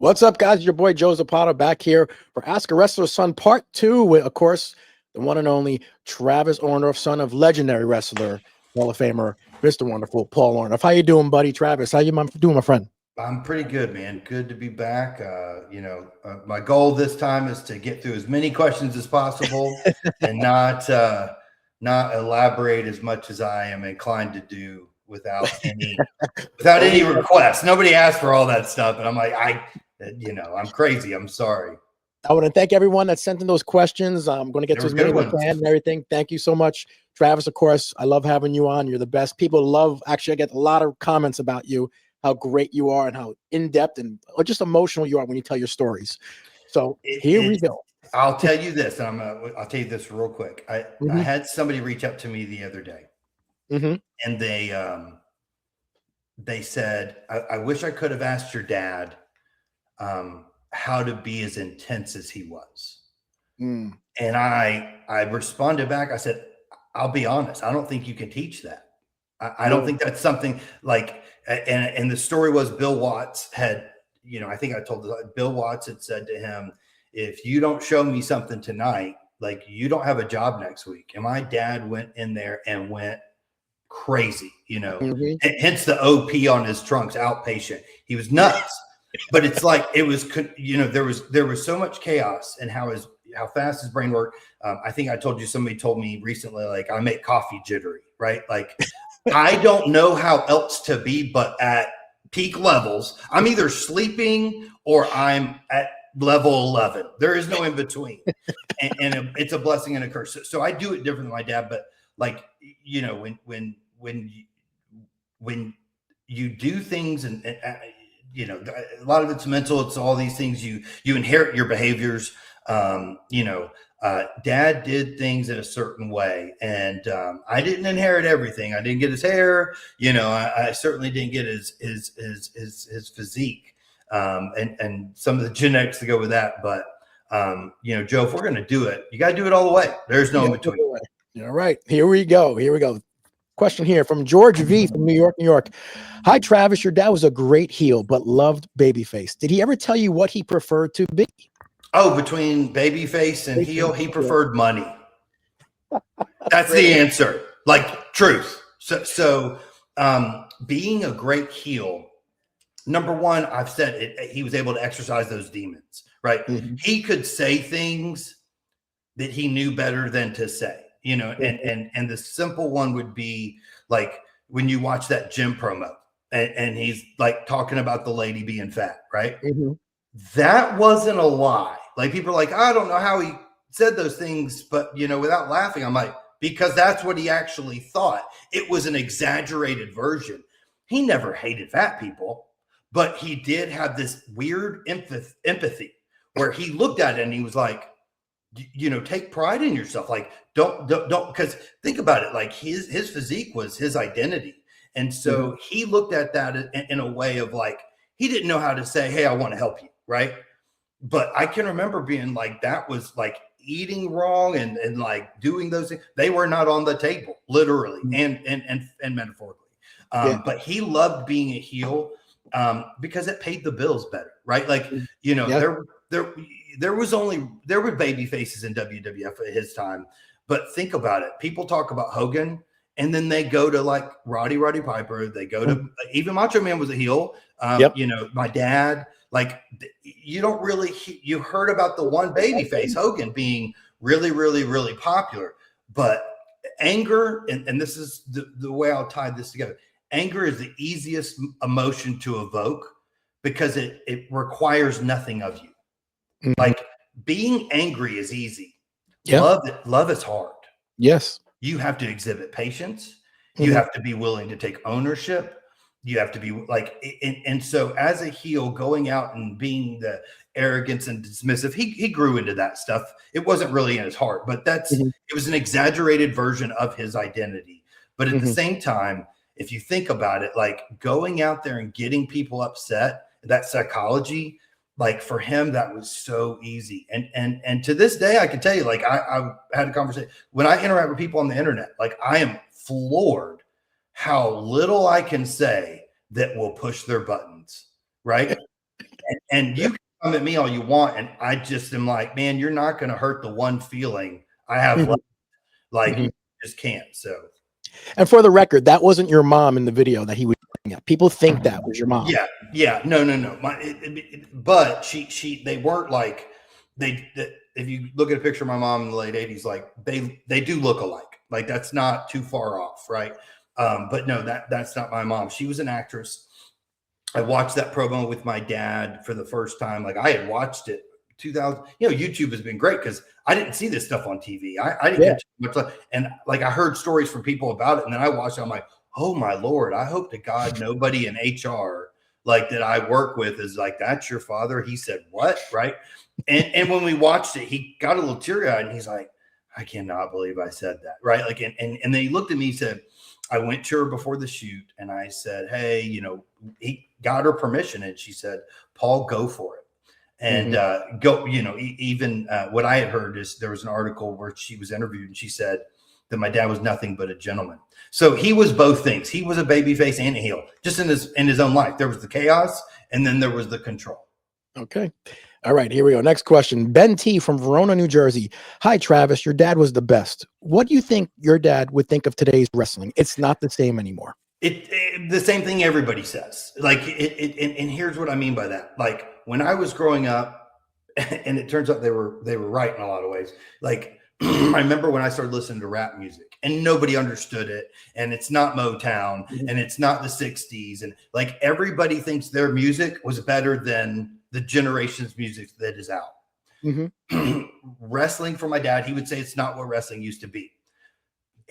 What's up, guys? Your boy Joe Zapata back here for Ask a Wrestler's Son Part 2 with, of course, the one and only Travis Orndorff, son of legendary wrestler, Hall of Famer, Mr. Wonderful Paul Orndorff. How you doing, buddy? Travis, how you doing, my friend? I'm pretty good, man. Good to be back. My goal this time is to get through as many questions as possible and not elaborate as much as I am inclined to do without any requests. Nobody asked for all that stuff, and I'm like, I'm crazy. I'm sorry. I want to thank everyone that sent in those questions. I'm going to get to as many as I can and everything. Thank you so much, Travis. Of course, I love having you on. You're the best. People love. Actually, I get a lot of comments about you, how great you are, and how in-depth and just emotional you are when you tell your stories. So here we go. I'll tell you this, and I'll tell you this real quick. I had somebody reach out to me the other day, and they said, I wish I could have asked your dad how to be as intense as he was. And I responded back. I said, I'll be honest. I don't think you can teach that. I don't think that's something like, and the story was Bill Watts had, I think I told Bill Watts had said to him, if you don't show me something tonight, like you don't have a job next week. And my dad went in there and went crazy, hence the OP on his trunks, outpatient. He was nuts. But it's like it was, there was so much chaos and how fast his brain worked. I think I told you, somebody told me recently, like I make coffee jittery, right? Like I don't know how else to be, but at peak levels, I'm either sleeping or I'm at level 11. There is no in between, and it's a blessing and a curse. So I do it different than my dad, but like when you do things and a lot of it's mental. It's all these things you inherit your behaviors. Dad did things in a certain way, and I didn't inherit everything. I didn't get his hair. I certainly didn't get his physique, and some of the genetics to go with that. But Joe, if we're gonna do it, you got to do it all the way. There's no in between. All right, here we go. Question here from George V from New York. Hi, Travis. Your dad was a great heel, but loved babyface. Did he ever tell you what he preferred to be? Oh, between babyface and heel, he preferred money. That's the answer. Like truth. So being a great heel, number one, I've said it, he was able to exercise those demons, right? He could say things that he knew better than to say. And the simple one would be like when you watch that gym promo and he's like talking about the lady being fat, right? That wasn't a lie. Like people are like, I don't know how he said those things, but without laughing, I'm like, because that's what he actually thought. It was an exaggerated version. He never hated fat people, but he did have this weird empathy where he looked at it and he was like, take pride in yourself. Like, don't, because think about it. Like his physique was his identity. And so he looked at that in a way of like, he didn't know how to say, hey, I want to help you. Right. But I can remember being like, that was like eating wrong and like doing those things. They were not on the table, literally and metaphorically. But he loved being a heel because it paid the bills better. Right. Like, there were baby faces in WWF at his time, but think about it. People talk about Hogan and then they go to like Roddy Piper. They go to even Macho Man was a heel. My dad, like you don't really, you heard about the one baby face Hogan being really, really, really popular, but anger. And this is the way I'll tie this together. Anger is the easiest emotion to evoke because it requires nothing of you. Like being angry is easy. Love is hard. Yes. You have to exhibit patience. You have to be willing to take ownership. You have to be like, and so as a heel going out and being the arrogance and dismissive, he grew into that stuff. It wasn't really in his heart, but it was an exaggerated version of his identity. But at the same time, if you think about it, like going out there and getting people upset, that psychology, like for him, that was so easy. And to this day, I can tell you, like I had a conversation when I interact with people on the internet, like I am floored how little I can say that will push their buttons. Right. And you can come at me all you want, and I just am like, man, you're not going to hurt the one feeling I have left. Like, you just can't. So, and for the record, that wasn't your mom in the video that he was looking at. People think that was your mom. Yeah, no. But they weren't like if you look at a picture of my mom in the late 80s, like they do look alike. Like, that's not too far off, right? But no, that's not my mom. She was an actress. I watched that promo with my dad for the first time. Like, I had watched it 2000. YouTube has been great because I didn't see this stuff on TV. I didn't get too much, and like I heard stories from people about it, and then I watched it. I'm like, oh my Lord! I hope to God nobody in HR like that I work with is like, that's your father. He said what, right? And when we watched it, he got a little teary eyed, and he's like, I cannot believe I said that, right? Like, and then he looked at me, he said, I went to her before the shoot, and I said, hey, he got her permission, and she said, Paul, go for it. And go, even what I had heard is there was an article where she was interviewed, and she said that my dad was nothing but a gentleman. So he was both things. He was a babyface and a heel, just in his own life. There was the chaos, and then there was the control. Okay. All right, here we go. Next question. Ben T from Verona, New Jersey. Hi, Travis. Your dad was the best. What do you think your dad would think of today's wrestling? It's not the same anymore. The same thing everybody says. Like, and here's what I mean by that. Like, when I was growing up, and it turns out they were right in a lot of ways. Like, I remember when I started listening to rap music, and nobody understood it, and it's not Motown, and it's not the 60s, and like everybody thinks their music was better than the generation's music that is out. Wrestling, for my dad, he would say it's not what wrestling used to be.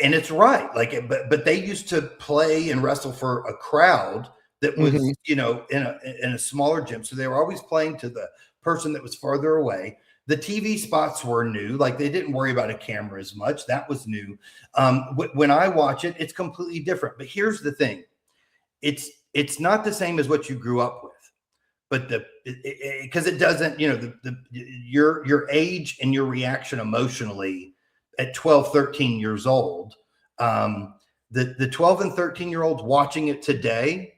And it's right. Like, but they used to play and wrestle for a crowd that was, in a smaller gym. So they were always playing to the person that was farther away. The TV spots were new. Like, they didn't worry about a camera as much. That was new. When I watch it, it's completely different. But here's the thing. It's not the same as what you grew up with. But because it doesn't, your age and your reaction emotionally at 12, 13 years old, the 12 and 13-year-olds watching it today,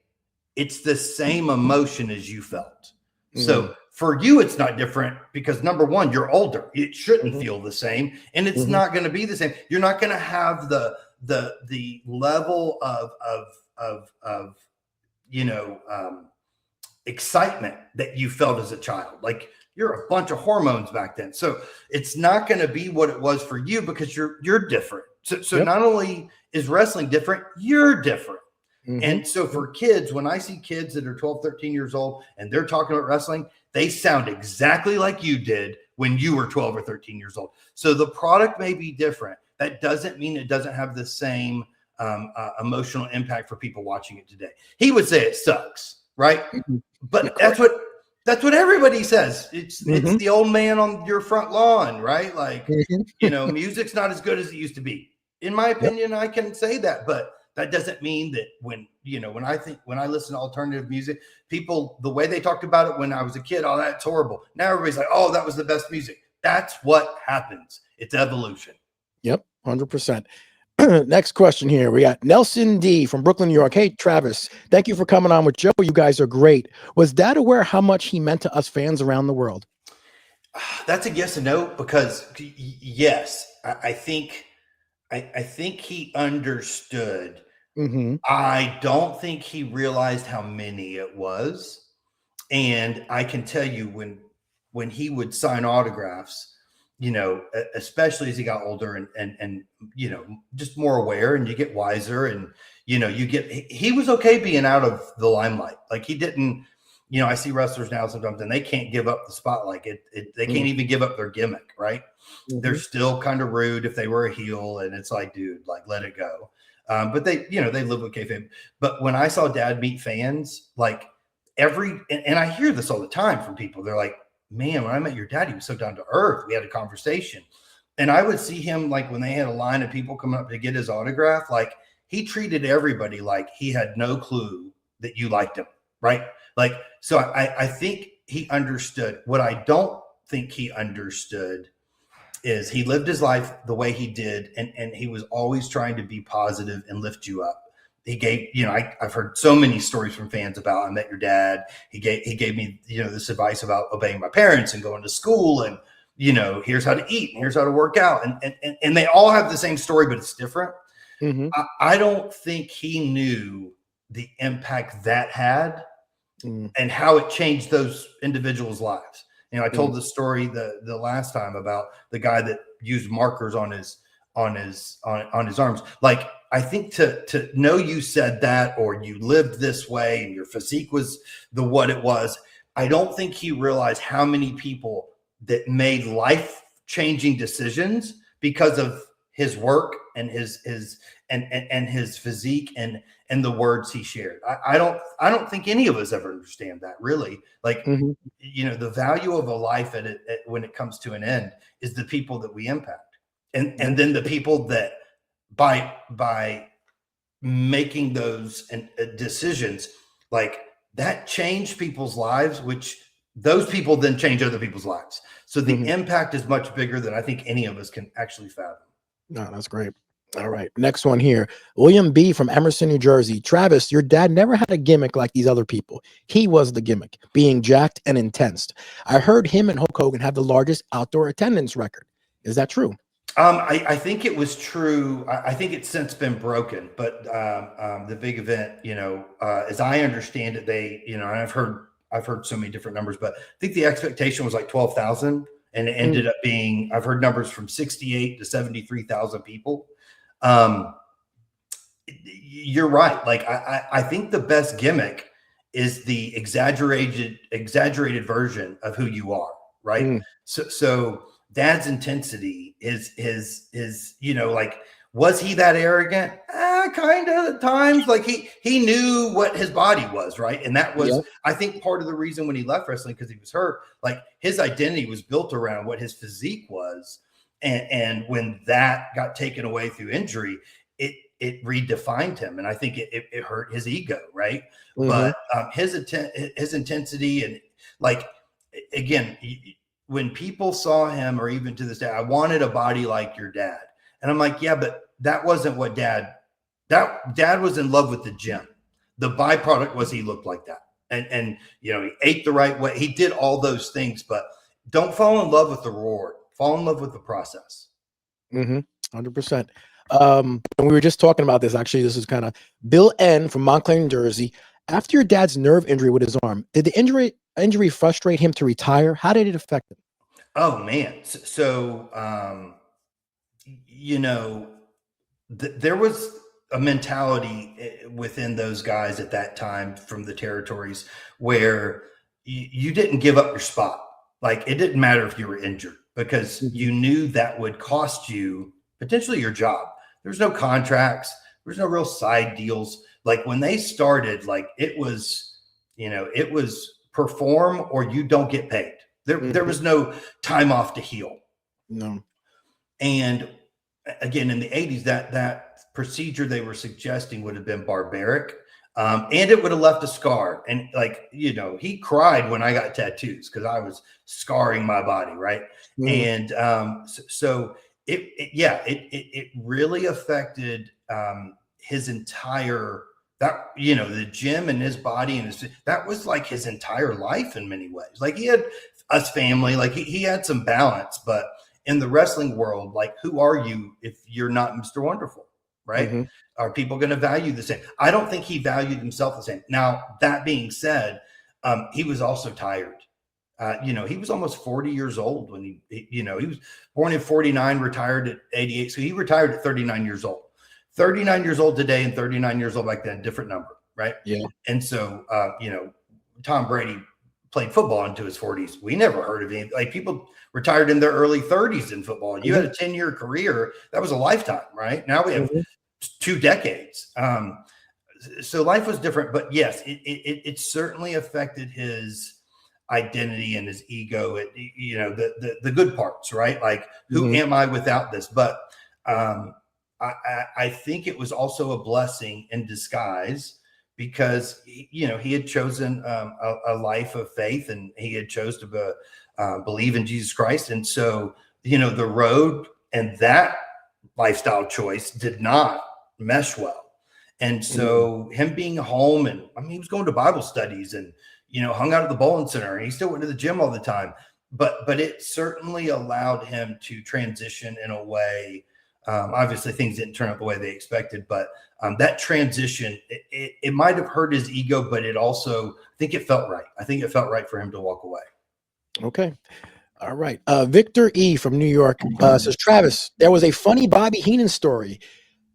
it's the same emotion as you felt. So for you, it's not different because, number one, you're older. It shouldn't feel the same, and it's not going to be the same. You're not going to have the level of excitement that you felt as a child. Like, you're a bunch of hormones back then. So it's not going to be what it was for you because you're different. So not only is wrestling different, you're different. And so for kids, when I see kids that are 12, 13 years old and they're talking about wrestling, they sound exactly like you did when you were 12 or 13 years old. So the product may be different. That doesn't mean it doesn't have the same emotional impact for people watching it today. He would say it sucks, right? But that's what everybody says. It's the old man on your front lawn, right? Like, music's not as good as it used to be. In my opinion, I can say that, but that doesn't mean that when I listen to alternative music, people, the way they talked about it when I was a kid, oh, that's horrible. Now everybody's like, oh, that was the best music. That's what happens. It's evolution. Yep, 100%. Next question here. We got Nelson D from Brooklyn, New York. Hey, Travis, thank you for coming on with Joe. You guys are great. Was Dad aware how much he meant to us fans around the world? That's a yes and no, because yes, I think he understood. I don't think he realized how many it was. And I can tell you when he would sign autographs, especially as he got older and just more aware, and you get wiser, and he was okay being out of the limelight. Like, he didn't, I see wrestlers now sometimes and they can't give up the spotlight. They can't even give up their gimmick, right? They're still kind of rude if they were a heel, and it's like, dude, like, let it go. But they live with kayfabe. But when I saw Dad meet fans, like and I hear this all the time from people, they're like, man, when I met your dad, he was so down to earth. We had a conversation. And I would see him, like, when they had a line of people coming up to get his autograph, like, he treated everybody like he had no clue that you liked him, right? Like, so I think he understood. What I don't think he understood is he lived his life the way he did, and he was always trying to be positive and lift you up. he gave, I've heard so many stories from fans about, I met your dad. He gave me, this advice about obeying my parents and going to school, and, here's how to eat, and here's how to work out. And they all have the same story, but it's different. Mm-hmm. I don't think he knew the impact that had and how it changed those individuals' lives. I told the story the last time about the guy that used markers on his arms. Like, I think to know you said that, or you lived this way and your physique was what it was, I don't think he realized how many people that made life-changing decisions because of his work and his physique and the words he shared. I don't think any of us ever understand that, really. Like, the value of a life when it comes to an end is the people that we impact. And then the people that by making those decisions, like, that changed people's lives, which those people then change other people's lives. So the impact is much bigger than I think any of us can actually fathom. No, that's great. All right. Next one here. William B. from Emerson, New Jersey. Travis, your dad never had a gimmick like these other people. He was the gimmick, being jacked and intense. I heard him and Hulk Hogan have the largest outdoor attendance record. Is that true? I think it was true. I think it's since been broken, but the big event, as I understand it, and I've heard so many different numbers, but I think the expectation was like 12,000, and it ended up being, I've heard numbers from 68 to 73,000 people. You're right. Like, I think the best gimmick is the exaggerated version of who you are. Right. So Dad's intensity is, like, was he that arrogant? Kind of at times. Like, he knew what his body was, right? And that was, I think, part of the reason when he left wrestling, because he was hurt. Like, his identity was built around what his physique was. And when that got taken away through injury, it redefined him. And I think it hurt his ego, right? But his intensity, and, like, again, when people saw him, or even to this day, I wanted a body like your dad. And I'm like, yeah, but that wasn't what Dad was in love with the gym. The byproduct was he looked like that. And he ate the right way. He did all those things, but don't fall in love with the reward. Fall in love with the process. 100%. And we were just talking about this. Actually, this is kind of Bill N. from Montclair, New Jersey. After your dad's nerve injury with his arm, did the injury frustrate him to retire? How did it affect him? Oh, man. So there was a mentality within those guys at that time from the territories where you didn't give up your spot. Like, it didn't matter if you were injured, because you knew that would cost you potentially your job. There's no contracts. There's no real side deals. Like, when they started, like, it was perform or you don't get paid. There was no time off to heal. No. And again, in the 80s, that procedure they were suggesting would have been barbaric. And it would have left a scar. And, like, he cried when I got tattoos because I was scarring my body. Right. And so it really affected his entire, the gym and his body, and that was like his entire life in many ways. Like, he had us family, like he had some balance, but in the wrestling world, like, who are you if you're not Mr. Wonderful? Right. Are people going to value the same? I don't think he valued himself the same. Now, that being said, he was also tired. He was almost 40 years old when he was born in 49, retired at 88. So he retired at 39 years old. 39 years old today and 39 years old back then, different number, right? Yeah. And so, Tom Brady played football into his 40s. We never heard of him. Like, people retired in their early 30s in football. You had a 10-year career. That was a lifetime, right? Now we have 2 decades. So life was different, but yes, it certainly affected his identity and his ego. The good parts, right? Like, who am I without this? But I think it was also a blessing in disguise, because he had chosen a life of faith, and he had chosen to believe in Jesus Christ. And so, the road and that lifestyle choice did not mesh well. And so him being home, and I mean, he was going to Bible studies and, hung out at the bowling center, and he still went to the gym all the time. But it certainly allowed him to transition in a way. Obviously, things didn't turn out the way they expected, but that transition, it might have hurt his ego, but it also, I think it felt right. I think it felt right for him to walk away. Okay. All right. Victor E. from New York says, Travis, there was a funny Bobby Heenan story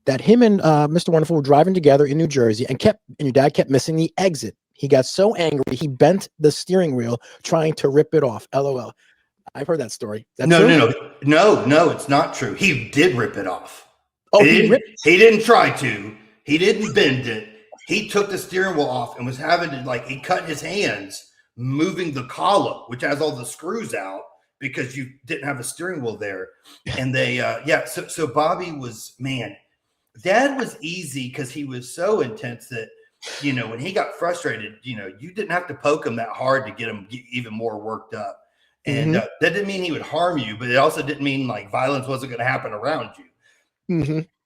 that him and Mr. Wonderful were driving together in New Jersey and your dad kept missing the exit. He got so angry, he bent the steering wheel trying to rip it off. LOL. I've heard that story. No, it's not true. He did rip it off. Oh, he didn't try to. He didn't bend it. He took the steering wheel off and was having to, he cut his hands moving the column, which has all the screws out because you didn't have a steering wheel there. And they, so Bobby was, man, Dad was easy because he was so intense that, when he got frustrated, you didn't have to poke him that hard to get him even more worked up. And that didn't mean he would harm you, but it also didn't mean violence wasn't going to happen around you.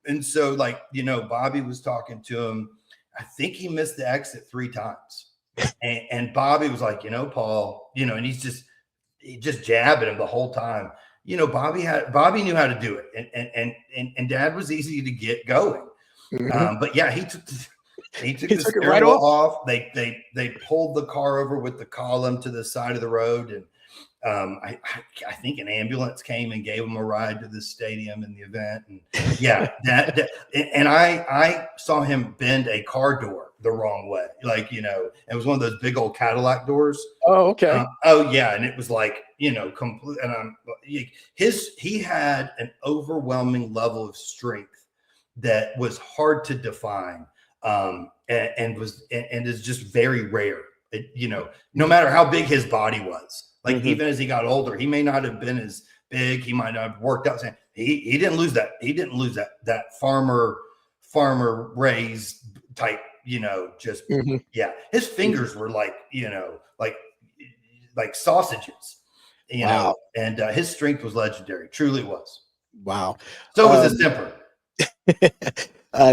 And so Bobby was talking to him. I think he missed the exit 3 times. And Bobby was like, Paul, and he just jabbing him the whole time. Bobby knew how to do it. And Dad was easy to get going. But yeah, he took the steering wheel off. They pulled the car over with the column to the side of the road. And I think an ambulance came and gave him a ride to the stadium in the event. And yeah, and I saw him bend a car door the wrong way. It was one of those big old Cadillac doors. Oh, okay. And it was complete. And he had an overwhelming level of strength that was hard to define. And is just very rare. No matter how big his body was. Even as he got older, he may not have been as big. He might not have worked out. He didn't lose that. He didn't lose that farmer raised type. His fingers were like sausages. Wow. And his strength was legendary. Truly was. Wow. So was his temper.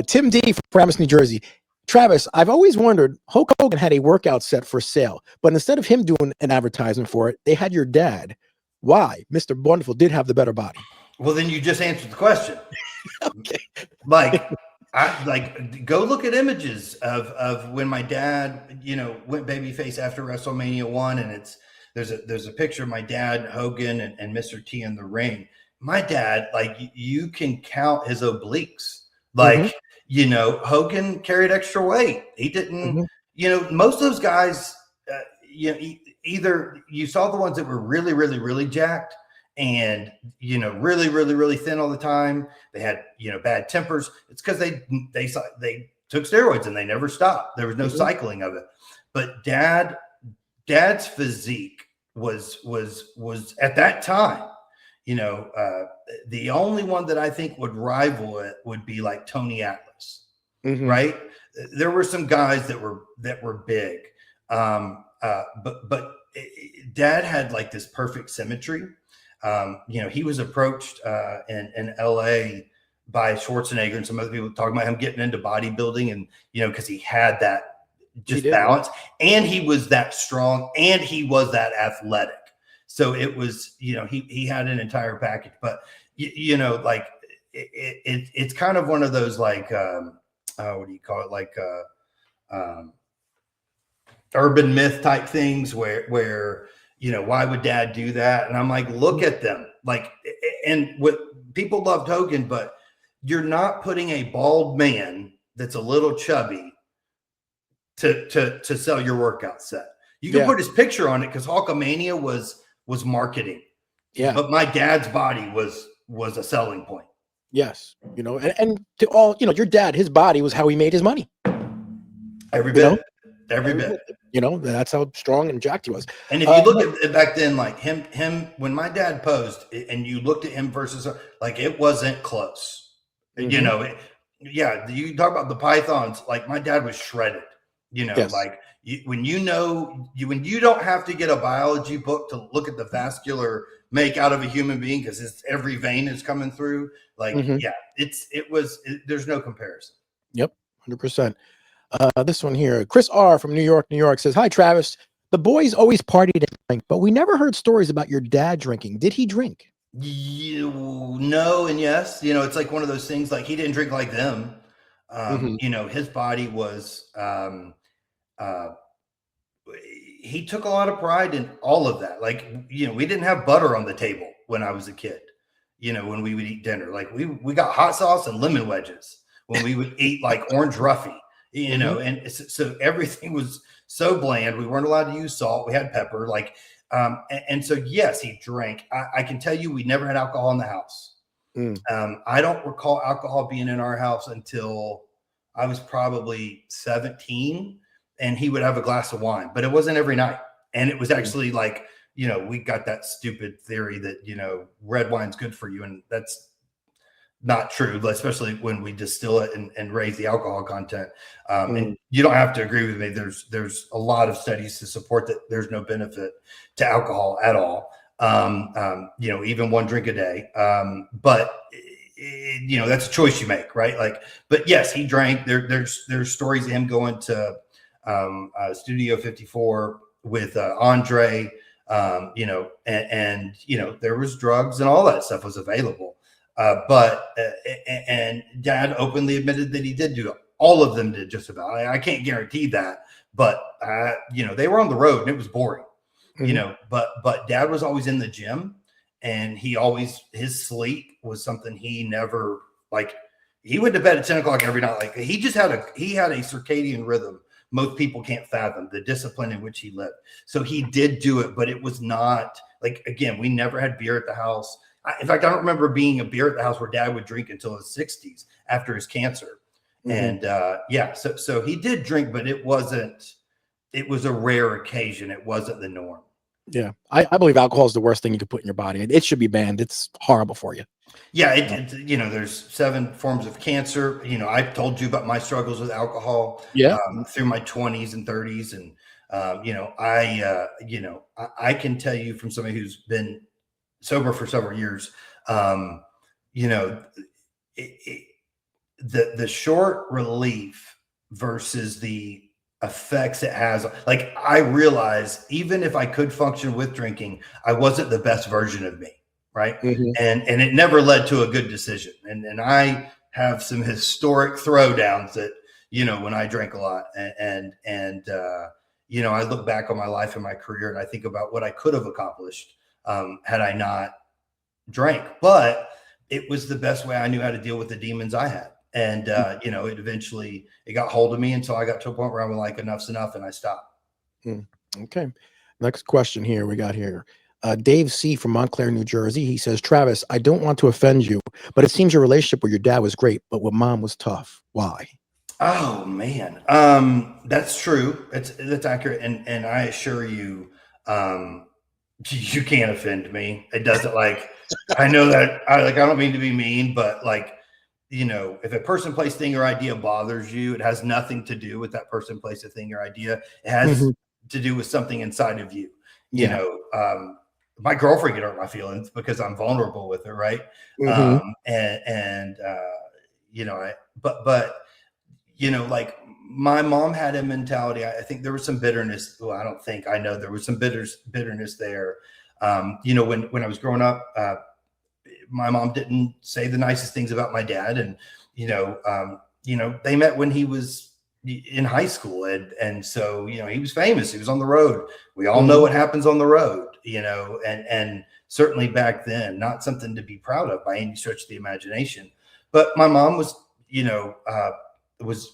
Tim D from Paramus, New Jersey. Travis, I've always wondered, Hulk Hogan had a workout set for sale, but instead of him doing an advertisement for it, they had your dad. Why? Mr. Wonderful did have the better body. Well, then you just answered the question. Okay. Go look at images of when my dad, went babyface after WrestleMania 1, and there's a picture of my dad, Hogan, and Mr. T in the ring. My dad, you can count his obliques. Hogan carried extra weight. He didn't, most of those guys, either you saw the ones that were really, really, really jacked and, really, really, really thin all the time. They had, bad tempers. It's because they took steroids and they never stopped. There was no cycling of it. But dad's physique was at that time, the only one that I think would rival it would be like Tony Atlas, right? There were some guys that were big, but Dad had this perfect symmetry. He was approached in LA by Schwarzenegger and some other people talking about him getting into bodybuilding, and because he had that balance, and he was that strong, and he was that athletic. So it was, he had an entire package, but it's kind of one of those what do you call it? Urban myth type things where why would Dad do that? And I'm like, look at them. And what people loved Hogan, but you're not putting a bald man that's a little chubby to sell your workout set. You can put his picture on it because Hulkamania was marketing. Yeah. But my dad's body was a selling point. Yes. And to all, your dad, his body was how he made his money. Every bit. Every bit. That's how strong and jacked he was. And if you look at it back then, him when my dad posed and you looked at him versus it wasn't close. You talk about the pythons, my dad was shredded, yes. When you don't have to get a biology book to look at the vascular make out of a human being because every vein is coming through. There's no comparison. Yep. 100%. This one here, Chris R from New York says, "Hi, Travis. The boys always partied and drank, but we never heard stories about your dad drinking. Did he drink?" No and yes. It's like one of those things. Like, he didn't drink like them. His body was. He took a lot of pride in all of that. Like, we didn't have butter on the table when I was a kid. When we would eat dinner, like we got hot sauce and lemon wedges when we would eat like orange roughy. And so everything was so bland. We weren't allowed to use salt. We had pepper, and so, yes, he drank. I can tell you, we never had alcohol in the house. I don't recall alcohol being in our house until I was probably 17, and he would have a glass of wine, but it wasn't every night. And it was actually like, we got that stupid theory that, red wine's good for you. And that's not true, especially when we distill it and raise the alcohol content. And you don't have to agree with me. There's a lot of studies to support that there's no benefit to alcohol at all. Even one drink a day. But that's a choice you make, right? But yes, he drank. There's stories of him going to Studio 54 with Andre, and there was drugs and all that stuff was available. And Dad openly admitted that he did do it. All of them did, just about. I can't guarantee that, but they were on the road and it was boring, but Dad was always in the gym, and his sleep was something he never, he went to bed at 10 o'clock every night. He had a circadian rhythm most people can't fathom, the discipline in which he lived. So he did do it, but it was not again, we never had beer at the house. In fact, I don't remember being a beer at the house where Dad would drink until his 60s after his cancer. And so he did drink, but it was a rare occasion. It wasn't the norm. Yeah. I believe alcohol is the worst thing you could put in your body. It should be banned. It's horrible for you. Yeah. There's 7 forms of cancer. I told you about my struggles with alcohol through my 20s and 30s. And, I can tell you from somebody who's been sober for several years, the short relief versus the effects it has. I realized even if I could function with drinking, I wasn't the best version of me. Right. And it never led to a good decision. And I have some historic throwdowns that, when I drank a lot, and I look back on my life and my career, and I think about what I could have accomplished had I not drank. But it was the best way I knew how to deal with the demons I had. And, it eventually got hold of me until I got to a point where I was like, enough's enough, and I stopped. Okay. Next question here. We got here. Dave C. from Montclair, New Jersey. He says, "Travis, I don't want to offend you, but it seems your relationship with your dad was great, but with mom was tough. Why?" Oh, man. That's true. That's accurate. And I assure you, you can't offend me. It doesn't I know that I don't mean to be mean, but if a person, place, thing, or idea bothers you, it has nothing to do with that person, place, a thing, or idea. It has to do with something inside of you. My girlfriend can hurt my feelings because I'm vulnerable with her. Right. My mom had a mentality. I think there was some bitterness. Well, I know there was some bitterness there. When I was growing up, my mom didn't say the nicest things about my dad. And, they met when he was in high school. And so, he was famous. He was on the road. We all know what happens on the road, and certainly back then, not something to be proud of by any stretch of the imagination. But my mom was,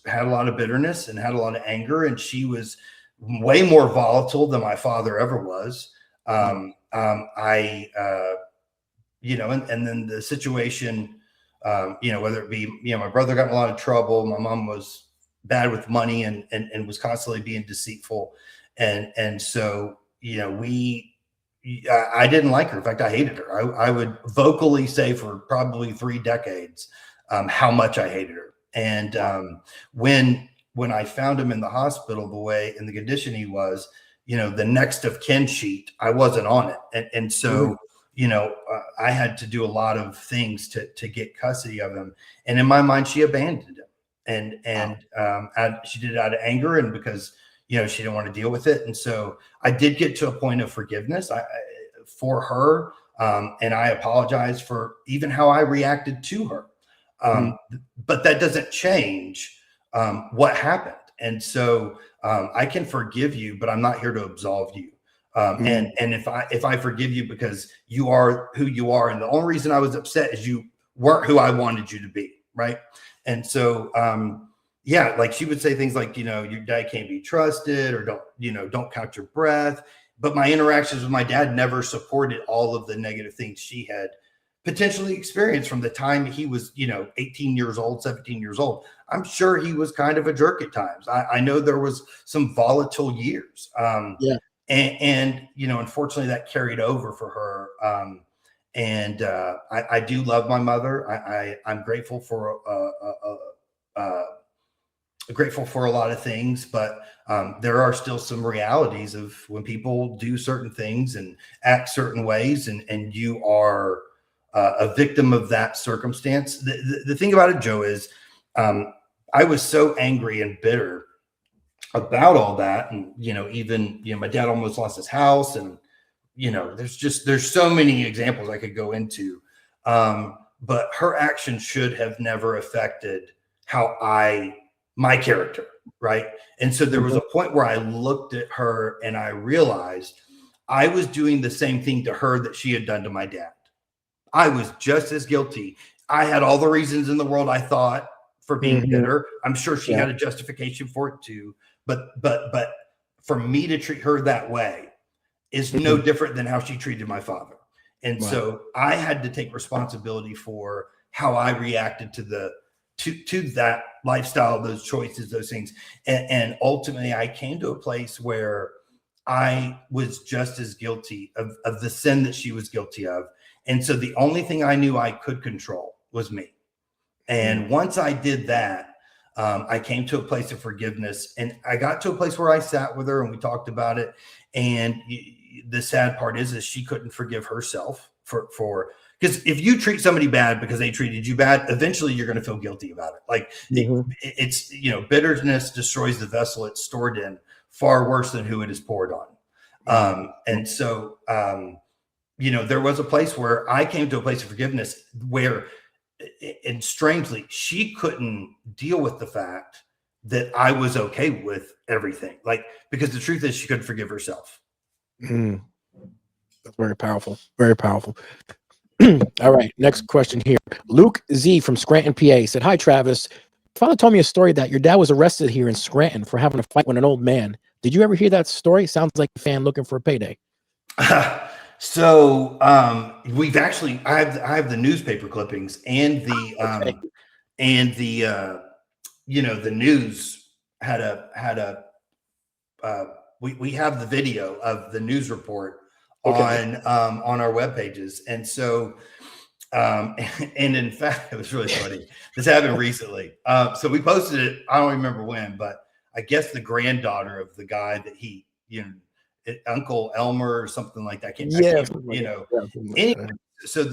had a lot of bitterness and had a lot of anger, and she was way more volatile than my father ever was. And then the situation, whether it be, my brother got in a lot of trouble. My mom was bad with money and was constantly being deceitful. And so, I didn't like her. In fact, I hated her. I would vocally say for probably 3 decades, how much I hated her. And when I found him in the hospital, the way in the condition he was, the next of kin sheet, I wasn't on it. And so, I had to do a lot of things to get custody of him. And in my mind, she abandoned him. she did it out of anger and because she didn't want to deal with it. And so I did get to a point of forgiveness for her, and I apologize for even how I reacted to her. But that doesn't change what happened. And so I can forgive you, but I'm not here to absolve you. And if I forgive you because you are who you are, and the only reason I was upset is you weren't who I wanted you to be, right? And so like she would say things like, your dad can't be trusted, or don't count your breath. But my interactions with my dad never supported all of the negative things she had potentially experienced from the time he was 18 years old, 17 years old. I'm sure he was kind of a jerk at times. I know there was some volatile years. And unfortunately that carried over for her. I do love my mother. I'm grateful for a lot of things, but there are still some realities of when people do certain things and act certain ways, and you are a victim of that circumstance. The thing about it, Joe, is I was so angry and bitter about all that. And, even, my dad almost lost his house, and, there's so many examples I could go into. But her action should have never affected my character. Right. And so there was a point where I looked at her and I realized I was doing the same thing to her that she had done to my dad. I was just as guilty. I had all the reasons in the world, I thought, for being bitter. I'm sure she had a justification for it too. But for me to treat her that way is no different than how she treated my father. And so I had to take responsibility for how I reacted to that lifestyle, those choices, those things. And ultimately I came to a place where I was just as guilty of the sin that she was guilty of. And so the only thing I knew I could control was me. And once I did that, I came to a place of forgiveness, and I got to a place where I sat with her and we talked about it. And the sad part is she couldn't forgive herself because if you treat somebody bad because they treated you bad, eventually you're going to feel guilty about it. Like it's, bitterness destroys the vessel it's stored in far worse than who it is poured on. And so, there was a place where I came to a place of forgiveness where, and strangely, she couldn't deal with the fact that I was okay with everything. Because the truth is she couldn't forgive herself. That's very powerful. Very powerful. All right. Next question here. Luke Z from Scranton, PA said, "Hi, Travis. Father told me a story that your dad was arrested here in Scranton for having a fight with an old man. Did you ever hear that story? Sounds like a fan looking for a payday." So I have the newspaper clippings and the the news we have the video of the news report on our web pages. And so and in fact, it was really funny. This happened recently. So we posted it. I don't remember when, but I guess the granddaughter of the guy that he, Uncle Elmer or something like that. Anyway, so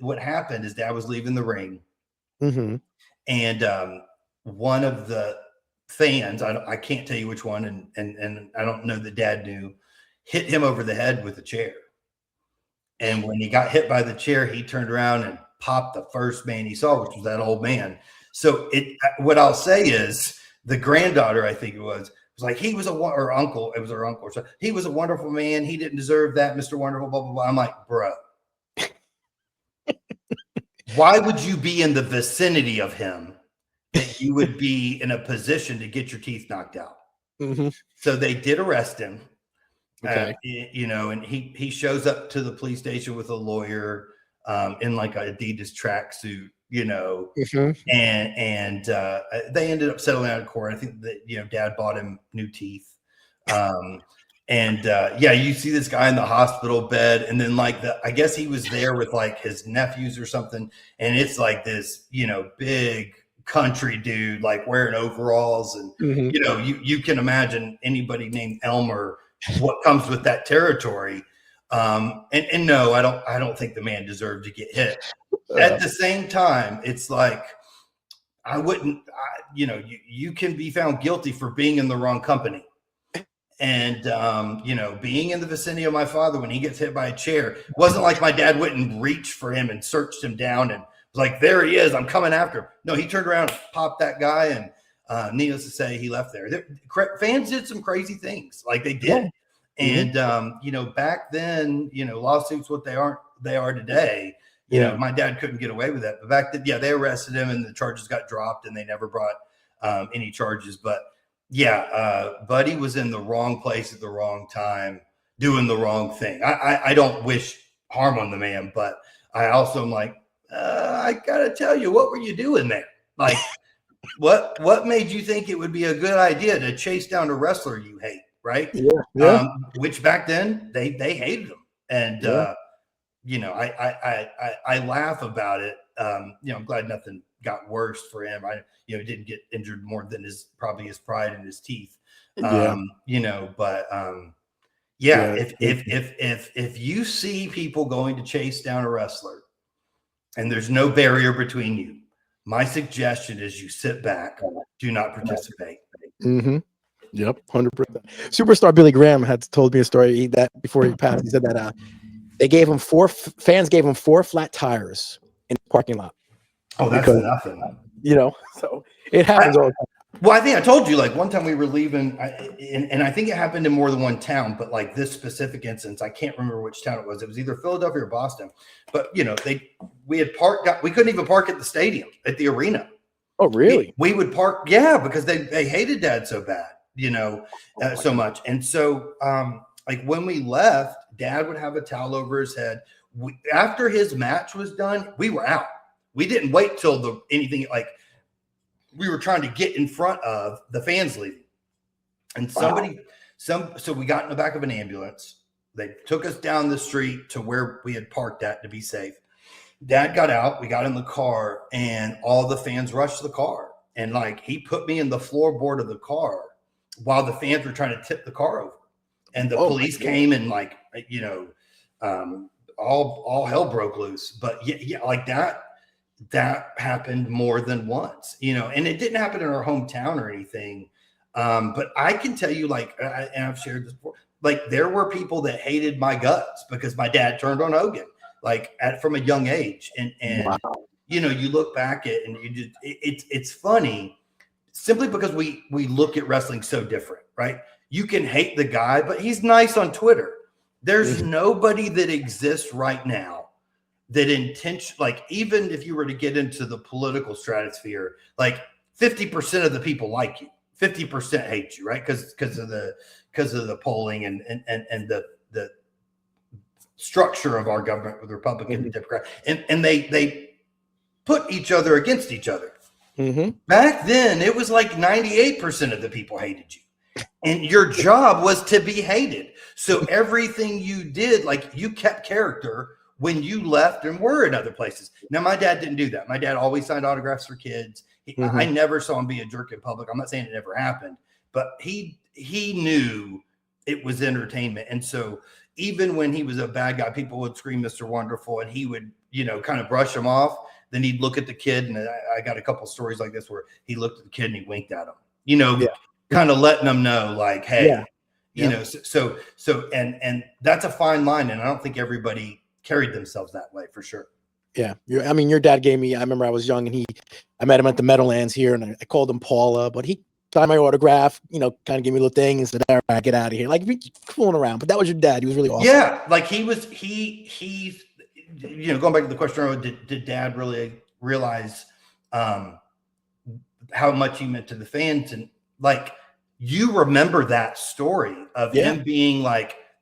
what happened is Dad was leaving the ring, and one of the fans, I can't tell you which one, and I don't know that Dad knew, hit him over the head with a chair. And when he got hit by the chair, he turned around and popped the first man he saw, which was that old man. So what I'll say is the granddaughter, I think it was like, he was or uncle. It was her uncle. So he was a wonderful man. He didn't deserve that, Mr. Wonderful, blah, blah, blah. I'm like, bro, why would you be in the vicinity of him that you would be in a position to get your teeth knocked out? So they did arrest him. And he shows up to the police station with a lawyer in like a Adidas tracksuit, and they ended up settling out of court. I think that, Dad bought him new teeth. You see this guy in the hospital bed, and then I guess he was there with like his nephews or something. And it's like this, big country dude, like wearing overalls. And, you can imagine anybody named Elmer, what comes with that territory. And no, I don't think the man deserved to get hit. At the same time, it's like, I wouldn't, you can be found guilty for being in the wrong company. And, being in the vicinity of my father when he gets hit by a chair, it wasn't like my dad went and reached for him and searched him down and was like, there he is, I'm coming after him. No, he turned around, popped that guy, and needless to say, he left there. Fans did some crazy things, like they did. Yeah. And, back then, lawsuits, what they are today. My dad couldn't get away with that. But back then, they arrested him and the charges got dropped and they never brought any charges. But Buddy was in the wrong place at the wrong time, doing the wrong thing. I don't wish harm on the man, but I also am like, I gotta tell you, what were you doing there? Like, what made you think it would be a good idea to chase down a wrestler you hate, right? Yeah. Which back then they hated him, and I laugh about it. I'm glad nothing got worse for him. He didn't get injured more than his pride and his teeth. If you see people going to chase down a wrestler and there's no barrier between you, my suggestion is you sit back, do not participate. Mm-hmm. Yep, 100%. Superstar Billy Graham had told me a story that before he passed. He said that fans gave him 4 flat tires in the parking lot. Oh, that's nothing. So it happens all the time. Well, I think I told you, like, one time we were leaving, and I think it happened in more than one town, but like this specific instance, I can't remember which town it was. It was either Philadelphia or Boston. But we had parked. We couldn't even park at the stadium, at the arena. Oh, really? We would park, because they hated Dad so bad, so much. And so, like when we left, Dad would have a towel over his head. After his match was done, we were out. We didn't wait till we were trying to get in front of the fans leaving. And so we got in the back of an ambulance. They took us down the street to where we had parked at to be safe. Dad got out. We got in the car and all the fans rushed the car. And he put me in the floorboard of the car while the fans were trying to tip the car over. And the police came and all hell broke loose. But like that happened more than once, and it didn't happen in our hometown or anything. But I can tell you, and I've shared this before, there were people that hated my guts because my dad turned on Hogan, from a young age. And wow. You look back at and it's funny simply because we look at wrestling so different, right? You can hate the guy, but he's nice on Twitter. There's nobody that exists right now that even if you were to get into the political stratosphere, 50% of the people like you, 50% hate you, right? Because of the polling and the structure of our government with Republican and Democrat, and they put each other against each other. Mm-hmm. Back then, it was 98% of the people hated you. And your job was to be hated. So everything you did, you kept character when you left and were in other places. Now, my dad didn't do that. My dad always signed autographs for kids. I never saw him be a jerk in public. I'm not saying it never happened, but he knew it was entertainment. And so even when he was a bad guy, people would scream Mr. Wonderful, and he would, kind of brush him off. Then he'd look at the kid, and I got a couple stories like this where he looked at the kid and he winked at him, kind of letting them know, hey, so that's a fine line. And I don't think everybody carried themselves that way, for sure. Yeah. Your dad gave me, I remember I was young and I met him at the Meadowlands here, and I called him Paula, but he signed my autograph, kind of gave me a little thing and said, all right, get out of here. Fooling around. But that was your dad. He was really awesome. Yeah. He going back to the question earlier, did Dad really realize how much he meant to the fans? And you remember that story of him being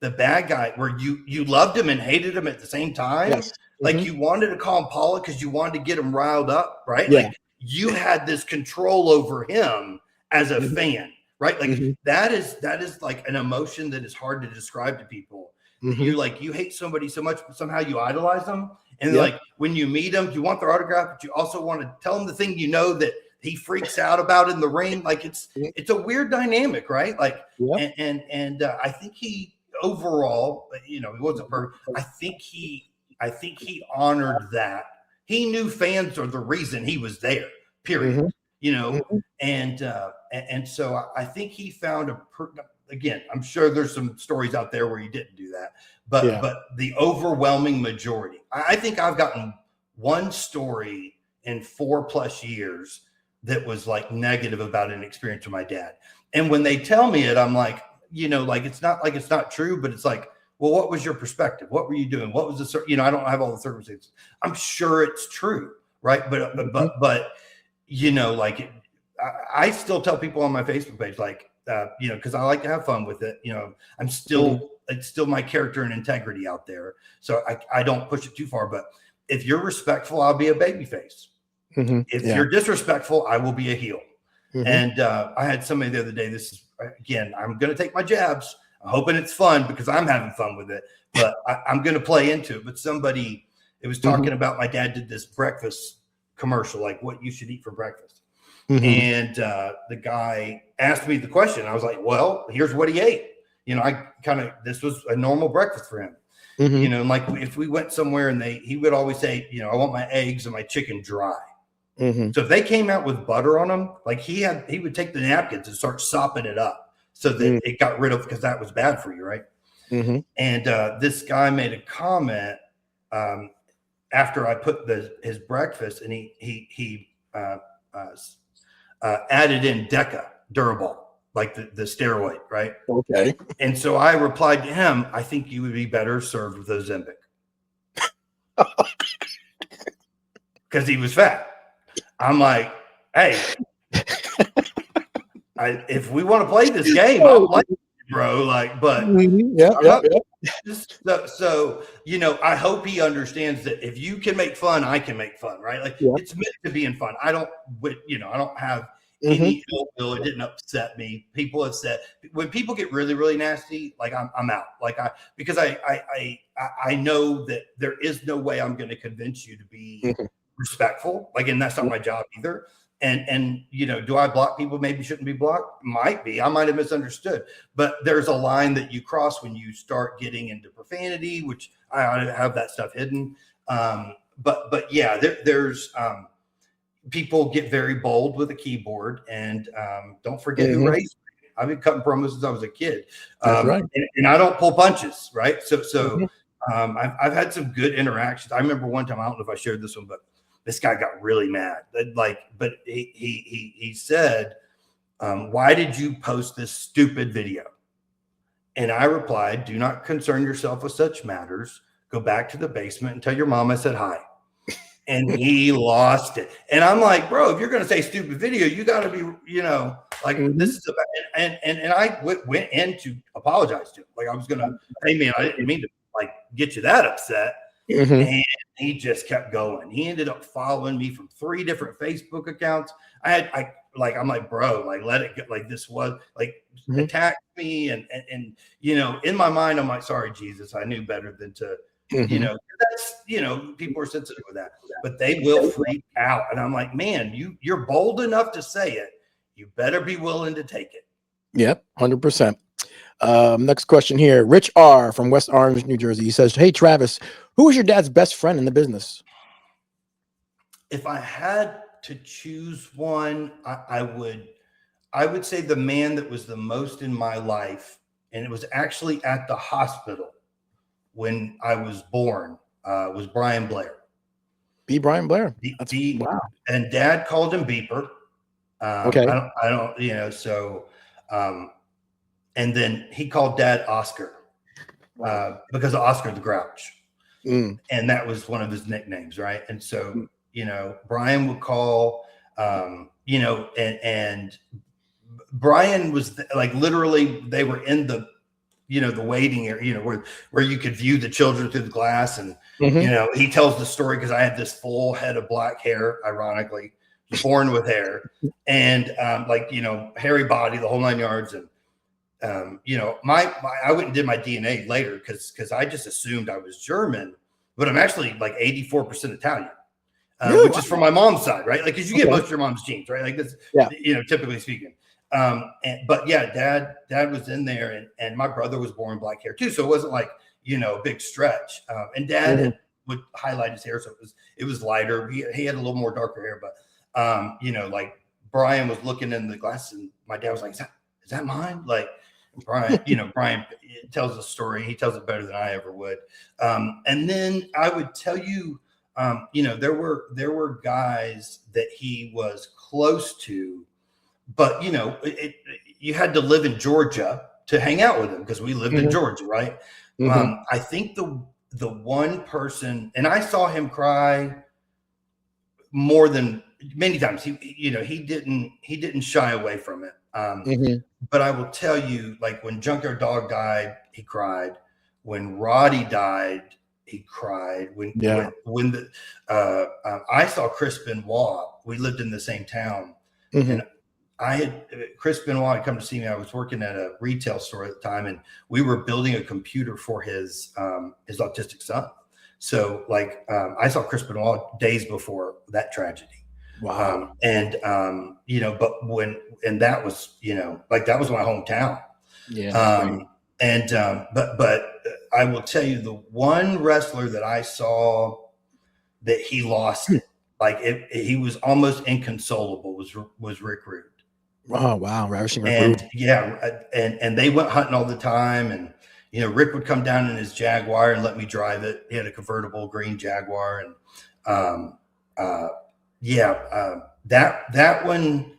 the bad guy where you loved him and hated him at the same time. Yes. You wanted to call him Paula because you wanted to get him riled up, right? Yeah. You had this control over him as a fan, right? That is an emotion that is hard to describe to people. You hate somebody so much, but somehow you idolize them. And when you meet them, you want their autograph, but you also want to tell them the thing that he freaks out about in the ring. It's a weird dynamic, right? And I think he overall, he wasn't perfect. I think he honored that. He knew fans are the reason he was there, period. and so I think he found again, I'm sure there's some stories out there where he didn't do that, but the overwhelming majority, I think I've gotten one story in 4+ years that was like negative about an experience with my dad. And when they tell me it, I'm like, it's not true, but it's like, well, what was your perspective? What were you doing? What was the, I don't have all the circumstances. I'm sure it's true. Right. But I still tell people on my Facebook page, like, cause I like to have fun with it. It's still my character and integrity out there. So I don't push it too far, but if you're respectful, I'll be a babyface. If you're disrespectful, I will be a heel. And I had somebody the other day, this is, again, I'm going to take my jabs. I'm hoping it's fun because I'm having fun with it, but I'm going to play into it. But it was talking about my dad did this breakfast commercial, like what you should eat for breakfast. And the guy asked me the question. I was like, well, here's what he ate. This was a normal breakfast for him. Like if we went somewhere and he would always say, I want my eggs and my chicken dry. So if they came out with butter on them, like he would take the napkins and start sopping it up so that it got rid of, because that was bad for you, right? And this guy made a comment after I put his breakfast, and he added in Deca Durable, like the steroid, right? Okay. And so I replied to him, I think you would be better served with Ozempic. Because he was fat. I'm like, hey, if we want to play this game, I'll play it, bro. Like, but so I hope he understands that if you can make fun, I can make fun, right? Like it's meant to be in fun. I don't have any ill will. It didn't upset me. People have said when people get really, really nasty, like I'm out. Like because I know that there is no way I'm going to convince you to be respectful. Like, and that's not my job either. And do I block people? Maybe shouldn't be blocked. Might be. I might have misunderstood. But there's a line that you cross when you start getting into profanity, which I have that stuff hidden. But yeah, there's people get very bold with a keyboard, and don't forget who raised me. I've been cutting promos since I was a kid. That's right. And I don't pull punches, right? So I've had some good interactions. I remember one time, I don't know if I shared this one, but this guy got really mad. But he said, why did you post this stupid video? And I replied, do not concern yourself with such matters. Go back to the basement and tell your mom I said hi. And he lost it. And I'm like, bro, if you're going to say stupid video, you got to be, this is about, and I went in to apologize to him. Like I was going to, hey man, I didn't mean to get you that upset. And he just kept going. He ended up following me from 3 different Facebook accounts. I'm like, bro, like let it get, like this was like attacked me. And in my mind, I'm like, sorry, Jesus, I knew better than to, that's, people are sensitive with that, but they will freak out. And I'm like, man, you're bold enough to say it. You better be willing to take it. Yep. 100%. Next question here. Rich R from West Orange, New Jersey. He says, hey, Travis, who was your dad's best friend in the business? If I had to choose one, I would say the man that was the most in my life, and it was actually at the hospital when I was born, was Brian Blair. B. Brian Blair. Wow. And Dad called him Beeper. Okay. I don't, so, and then he called Dad Oscar, because of Oscar the Grouch. And that was one of his nicknames. Right. And so, Brian would call, and Brian was like, literally they were in the, the waiting area, where you could view the children through the glass. And, he tells the story because I had this full head of black hair, ironically, born with hair, and hairy body, the whole 9 yards. And, I went and did my DNA later because I just assumed I was German, but I'm actually like 84% Italian, which is from my mom's side, right? Like, because you get most of your mom's genes, right? Like this, typically speaking. But yeah, dad was in there, and my brother was born black hair too. So it wasn't like, a big stretch. And Dad would highlight his hair. So it was lighter. He had a little more darker hair, but, Brian was looking in the glass, and my dad was like, is that mine? Like, Brian, Brian tells the story. He tells it better than I ever would. And then I would tell you, there were guys that he was close to, but you had to live in Georgia to hang out with him because we lived in Georgia, right? I think the one person, and I saw him cry more than many times. He didn't shy away from it. But I will tell you, like when Junkyard Dog died, he cried. When Roddy died, he cried. When I saw Chris Benoit, we lived in the same town, and Chris Benoit had come to see me. I was working at a retail store at the time, and we were building a computer for his autistic son. So I saw Chris Benoit days before that tragedy. Wow. But that was, that was my hometown. Yeah. But I will tell you, the one wrestler that I saw that he lost, he was almost inconsolable was Rick Rude. Oh, wow. Ravishing Rick And Rude. yeah. And they went hunting all the time. And, Rick would come down in his Jaguar and let me drive it. He had a convertible green Jaguar. And, that one,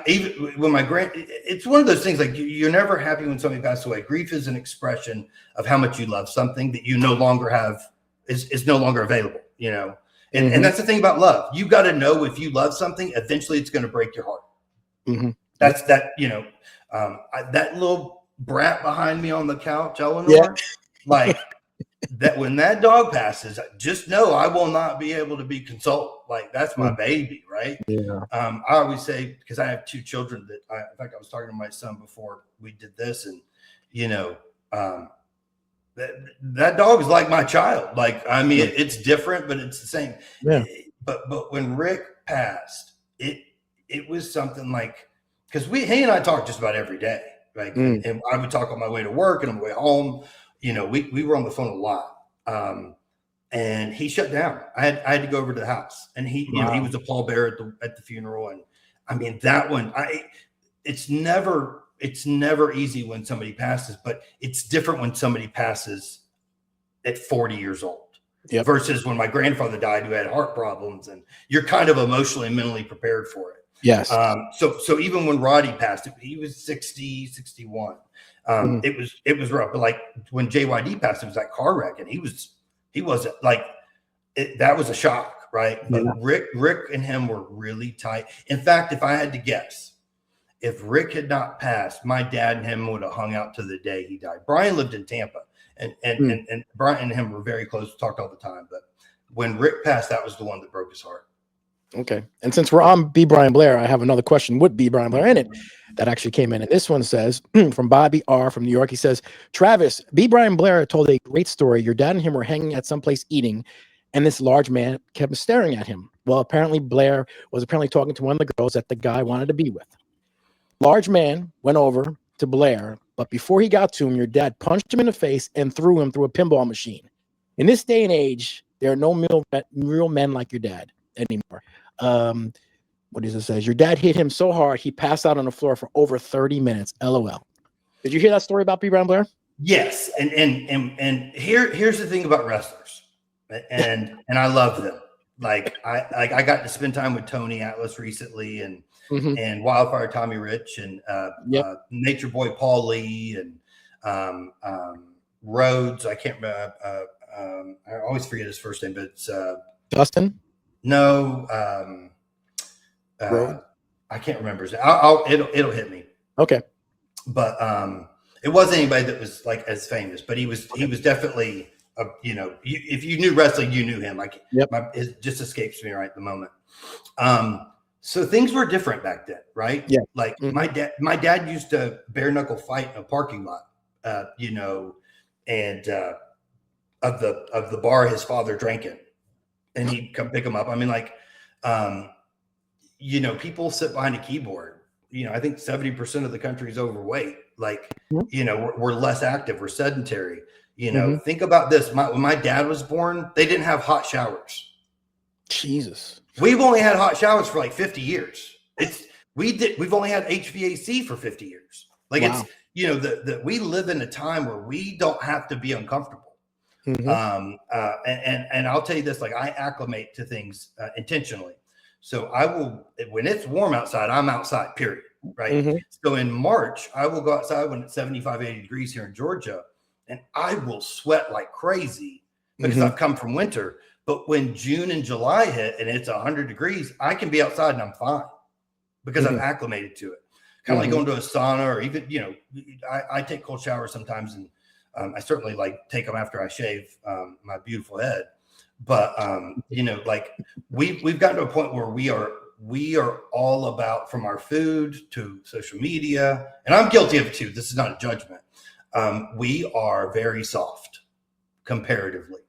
even when it's one of those things, you're never happy when somebody passes away. Grief is an expression of how much you love something that you no longer have, is no longer available, and that's the thing about love. You got to know if you love something, eventually it's going to break your heart. That's that, that little brat behind me on the couch, Eleanor, that when that dog passes, just know I will not be able to be consoled. That's my baby, right? Yeah. I always say, because I have two children in fact, I was talking to my son before we did this, and that dog is like my child. It's different, but it's the same. Yeah. But when Rick passed, it was something because he and I talk just about every day, and I would talk on my way to work and on my way home. We were on the phone a lot. And he shut down. I had to go over to the house, and he was a pallbearer at the funeral. And that one, it's never easy when somebody passes, but it's different when somebody passes at 40 years old versus when my grandfather died, who had heart problems, and you're kind of emotionally and mentally prepared for it. Yes. So even when Roddy passed, he was 60, 61. It was rough, but when JYD passed, it was that car wreck, and he wasn't that was a shock, right? But Rick and him were really tight. In fact, if I had to guess, if Rick had not passed, my dad and him would have hung out to the day he died. Brian lived in Tampa, and Brian and him were very close, talked all the time. But when Rick passed, that was the one that broke his heart. Okay. And since we're on B. Brian Blair, I have another question with B. Brian Blair in it that actually came in. And this one says, from Bobby R. from New York, he says, Travis, B. Brian Blair told a great story. Your dad and him were hanging at some place eating, and this large man kept staring at him. Well, apparently Blair was talking to one of the girls that the guy wanted to be with. Large man went over to Blair, but before he got to him, your dad punched him in the face and threw him through a pinball machine. In this day and age, there are no real men like your dad anymore. What does it say? Your dad hit him so hard he passed out on the floor for over 30 minutes. LOL. Did you hear that story about B. Brian Blair? Yes, and here's the thing about wrestlers, and I love them. I got to spend time with Tony Atlas recently, and Wildfire Tommy Rich, and Nature Boy Paul Lee, and Rhodes. I can't remember. I always forget his first name, but it's Dustin. No, I can't remember his name. It'll hit me. Okay, but it wasn't anybody that was as famous, but he was definitely if you knew wrestling, you knew him. It just escapes me right at the moment. So things were different back then, right? Yeah. My dad used to bare knuckle fight in a parking lot, and of the bar his father drank in. And he'd come pick them up. I mean, people sit behind a keyboard. I think 70% of the country is overweight. We're less active. We're sedentary. Think about this. When my dad was born, they didn't have hot showers. Jesus. We've only had hot showers for 50 years. We've only had HVAC for 50 years. Like wow. It's, you know, we live in a time where we don't have to be uncomfortable. And I'll tell you this, like I acclimate to things intentionally. So I will, when it's warm outside, I'm outside, period. Right. So in March, I will go outside when it's 75, 80 degrees here in Georgia, and I will sweat like crazy because I've come from winter. But when June and July hit and it's 100 degrees, I can be outside and I'm fine because I've acclimated to it. Kind of like going to a sauna, or even, you know, I take cold showers sometimes, and I certainly like take them after I shave my beautiful head. But you know, like we've gotten to a point where we are all about, from our food to social media, and I'm guilty of it too. This is not a judgment. We are very soft comparatively.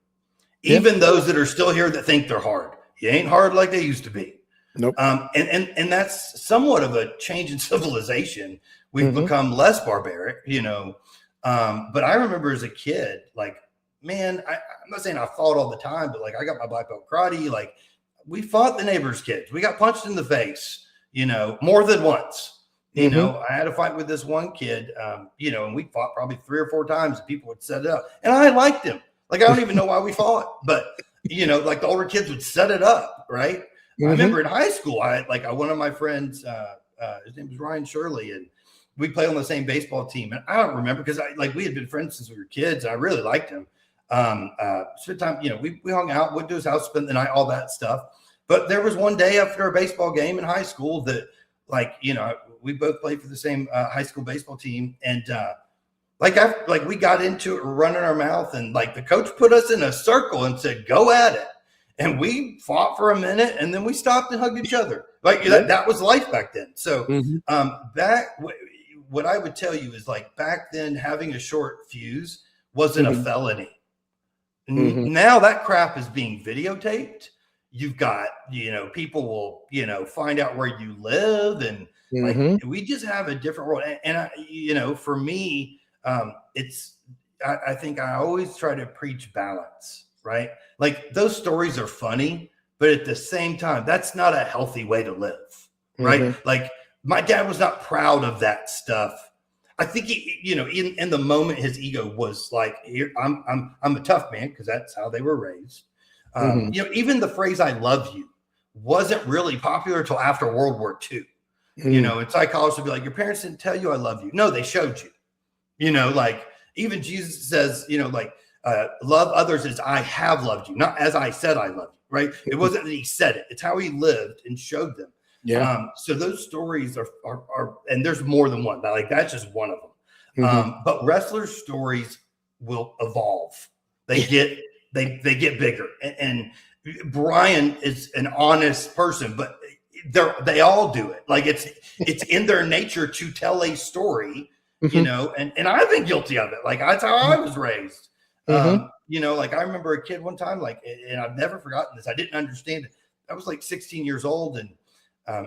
Even those that are still here that think they're hard. You ain't hard like they used to be. Nope. And that's somewhat of a change in civilization. We've become less barbaric, you know. But I remember as a kid, like, man, I'm not saying I fought all the time, but like I got my black belt karate. Like we fought the neighbors' kids. We got punched in the face, you know, more than once. You know, I had a fight with this one kid, you know, and we fought probably 3 or 4 times. And people would set it up, and I liked him. Like I don't even know why we fought, but you know, like the older kids would set it up, right? I remember in high school, one of my friends, his name was Ryan Shirley, and we played on the same baseball team. And I don't remember because we had been friends since we were kids. And I really liked him. Spent time, you know, we hung out, went to his house, spent the night, all that stuff. But there was one day after a baseball game in high school that, like, you know, we both played for the same high school baseball team, and we got into it, running our mouth, and like the coach put us in a circle and said, "Go at it." And we fought for a minute, and then we stopped and hugged each other. Like that was life back then. So what I would tell you is, like, back then, having a short fuse wasn't a felony. Now that crap is being videotaped. You've got, you know, people will, you know, find out where you live, and like we just have a different world. And I, you know, for me, I think I always try to preach balance, right? Like those stories are funny, but at the same time, that's not a healthy way to live, right? Like my dad was not proud of that stuff. I think he, you know, in the moment, his ego was like, "Here, I'm a tough man," because that's how they were raised. You know, even the phrase "I love you" wasn't really popular until after World War II. You know, and psychologists would be like, "Your parents didn't tell you I love you." No, they showed you. You know, like even Jesus says, you know, like love others as I have loved you, not as I said I love you, right? It wasn't that he said it. It's how he lived and showed them. Yeah. So those stories are, and there's more than one. Like that's just one of them. But wrestlers' stories will evolve. They get bigger. And Brian is an honest person, but they all do it. Like it's in their nature to tell a story, you know, and I've been guilty of it. Like that's how I was raised. You know, like I remember a kid one time, like, and I've never forgotten this. I didn't understand it. I was like 16 years old, and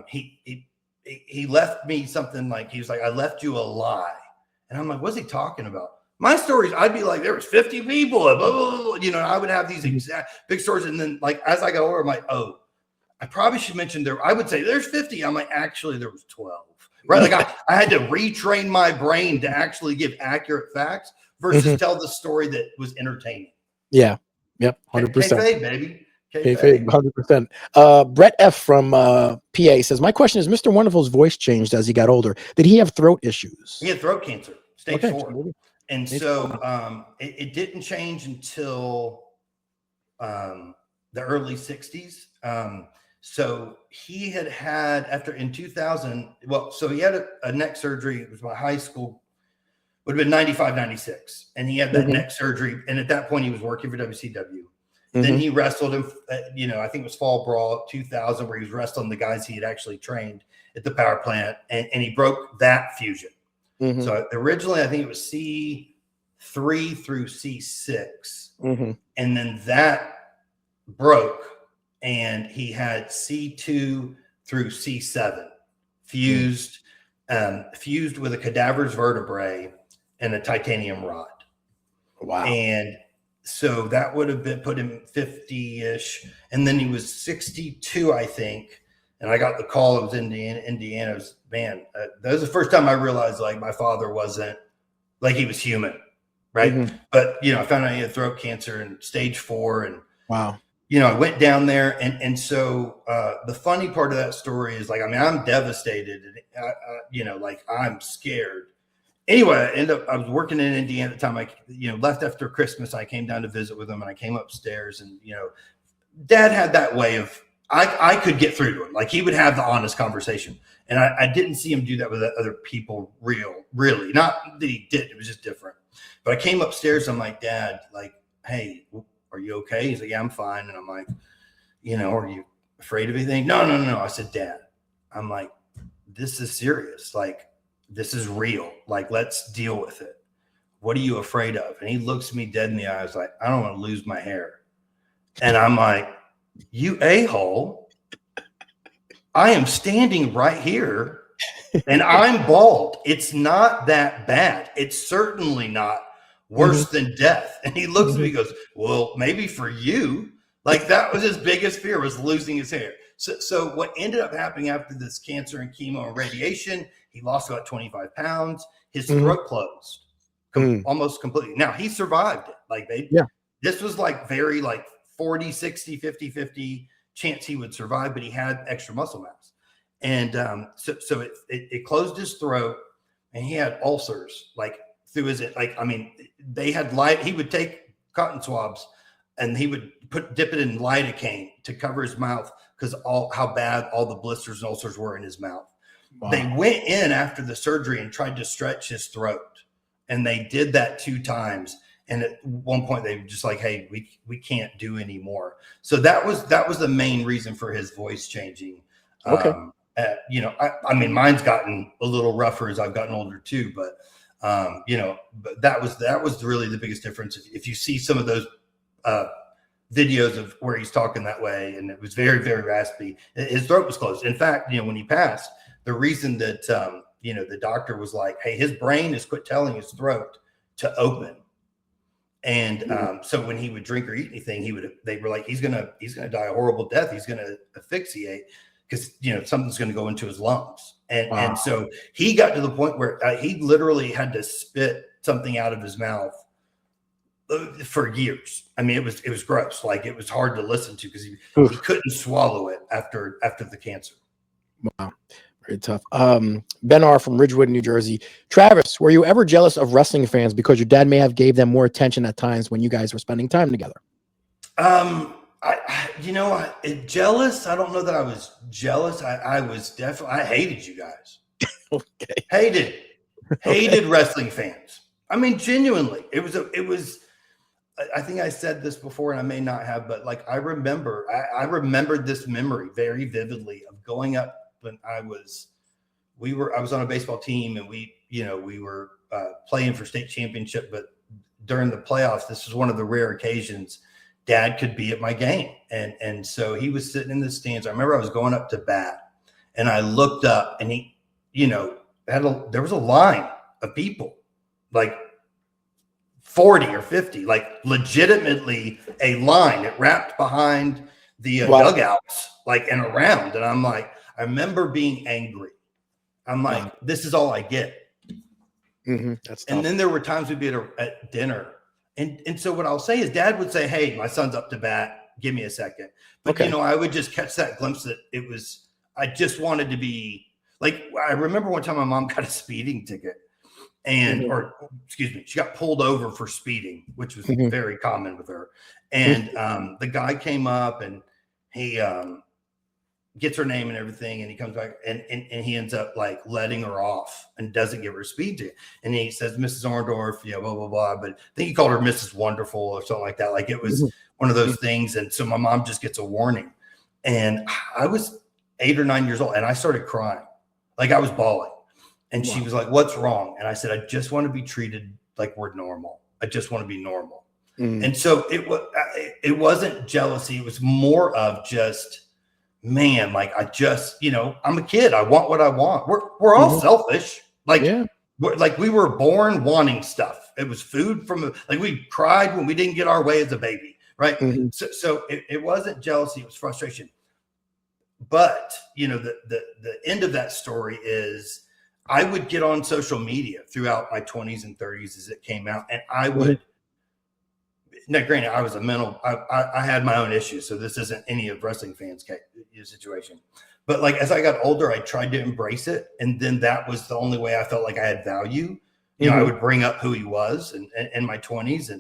he left me something like, he was like, "I left you a lie." And I'm like, "What's he talking about?" My stories, I'd be like, there was 50 people, blah, blah, blah, you know, I would have these exact big stories. And then like, as I got older, I'm like, "Oh, I probably should mention there." I would say there's 50. I'm like, actually there was 12, right? Like I had to retrain my brain to actually give accurate facts versus tell the story that was entertaining. Yeah. Yep. 100%. Kayfabe, baby. Kayfabe, 100%. Brett F from PA says, "My question is, Mr. Wonderful's voice changed as he got older. Did he have throat issues?" He had throat cancer, stage 4. And so it didn't change until the early 60s. So he had after in 2000, well, so he had a neck surgery. It was my high school, would have been 95, 96. And he had that neck surgery. And at that point, he was working for WCW. Then he wrestled him, you know, I think it was Fall Brawl 2000, where he was wrestling the guys he had actually trained at the power plant. And he broke that fusion. So originally, I think it was C3 through C6. And then that broke, and he had C2 through C7 fused with a cadaver's vertebrae and a titanium rod. Wow. And so that would have been put him 50-ish. And then he was 62, I think. and I got the call. It was Indiana. It was, man, that was the first time I realized like my father wasn't like he was human, right? But I found out he had throat cancer and stage 4, and wow. I went down there, and so the funny part of that story is like, I mean, I'm devastated, and like I'm scared. Anyway, I was working in Indiana at the time. I left after Christmas. I came down to visit with him, and I came upstairs, and Dad had that way of I could get through to him. Like he would have the honest conversation, and I didn't see him do that with other people. Really, not that he did. It was just different. But I came upstairs. I'm like, Dad, like, hey, are you okay? He's like, yeah, I'm fine. And I'm like, are you afraid of anything? No. I said, Dad, I'm like, this is serious. Like, this is real. Like, let's deal with it. What are you afraid of? And he looks me dead in the eyes like, I don't want to lose my hair. And I'm like, you a-hole. I am standing right here and I'm bald. It's not that bad. It's certainly not worse than death. And he looks at me and goes, well, maybe for you. Like that was his biggest fear, was losing his hair. So what ended up happening after this cancer and chemo and radiation, he lost about 25 pounds. His throat closed almost completely. Now he survived it. Like this was like very like 40, 60, 50, 50 chance he would survive, but he had extra muscle mass. And so it closed his throat, and he had ulcers like through his, like, I mean, they had he would take cotton swabs and he would dip it in lidocaine to cover his mouth because how bad all the blisters and ulcers were in his mouth. Wow. They went in after the surgery and tried to stretch his throat, and they did that 2 times. And at one point they were just like, hey, we can't do any more. So that was the main reason for his voice changing. Okay. I mean, mine's gotten a little rougher as I've gotten older too, but but that was really the biggest difference. If you see some of those videos of where he's talking that way, and it was very, very raspy, his throat was closed. In fact, when he passed, the reason that, the doctor was like, hey, his brain has quit telling his throat to open. And so when he would drink or eat anything, they were like, he's gonna die a horrible death. He's gonna asphyxiate because something's gonna go into his lungs. And so he got to the point where he literally had to spit something out of his mouth for years. I mean, it was gross. Like it was hard to listen to because he couldn't swallow it after the cancer. Wow. Very tough. Ben R. from Ridgewood, New Jersey. Travis, were you ever jealous of wrestling fans because your dad may have gave them more attention at times when you guys were spending time together? Jealous. I don't know that I was jealous. I was definitely, I hated you guys. Okay. Hated wrestling fans. I mean, genuinely, it was, I think I said this before and I may not have, but like, I remembered this memory very vividly of going up when I was on a baseball team, and we were playing for state championship, but during the playoffs, this was one of the rare occasions Dad could be at my game. And so he was sitting in the stands. I remember I was going up to bat, and I looked up, and he, there was a line of people, like 40 or 50, like legitimately a line that wrapped behind the dugouts, like, and around. And I'm like, I remember being angry. I'm like, this is all I get. That's tough. And then there were times we'd be at dinner. And so what I'll say is Dad would say, hey, my son's up to bat. Give me a second. But, I would just catch that glimpse that I just wanted to be like, I remember one time my mom got a speeding ticket she got pulled over for speeding, which was very common with her. And the guy came up and he gets her name and everything, and he comes back and he ends up like letting her off and doesn't give her a speed ticket. And he says, Mrs. Orndorff, blah, blah, blah. But I think he called her Mrs. Wonderful or something like that. Like it was one of those things. And so my mom just gets a warning. And I was 8 or 9 years old, and I started crying. Like I was bawling. And she was like, what's wrong? And I said, I just want to be treated like we're normal. I just want to be normal. And so it wasn't jealousy. It was more of just, man, like I just, I'm a kid. I want what I want. We're all selfish. Like, we were born wanting stuff. It was food we cried when we didn't get our way as a baby. Right. So it wasn't jealousy. It was frustration. but you know, the end of that story is I would get on social media throughout my 20s and 30s as it came out, and I would. Now, granted, I was I had my own issues, so this isn't any of wrestling fans' situation. But like as I got older, I tried to embrace it, and then that was the only way I felt like I had value. You know, I would bring up who he was in my 20s,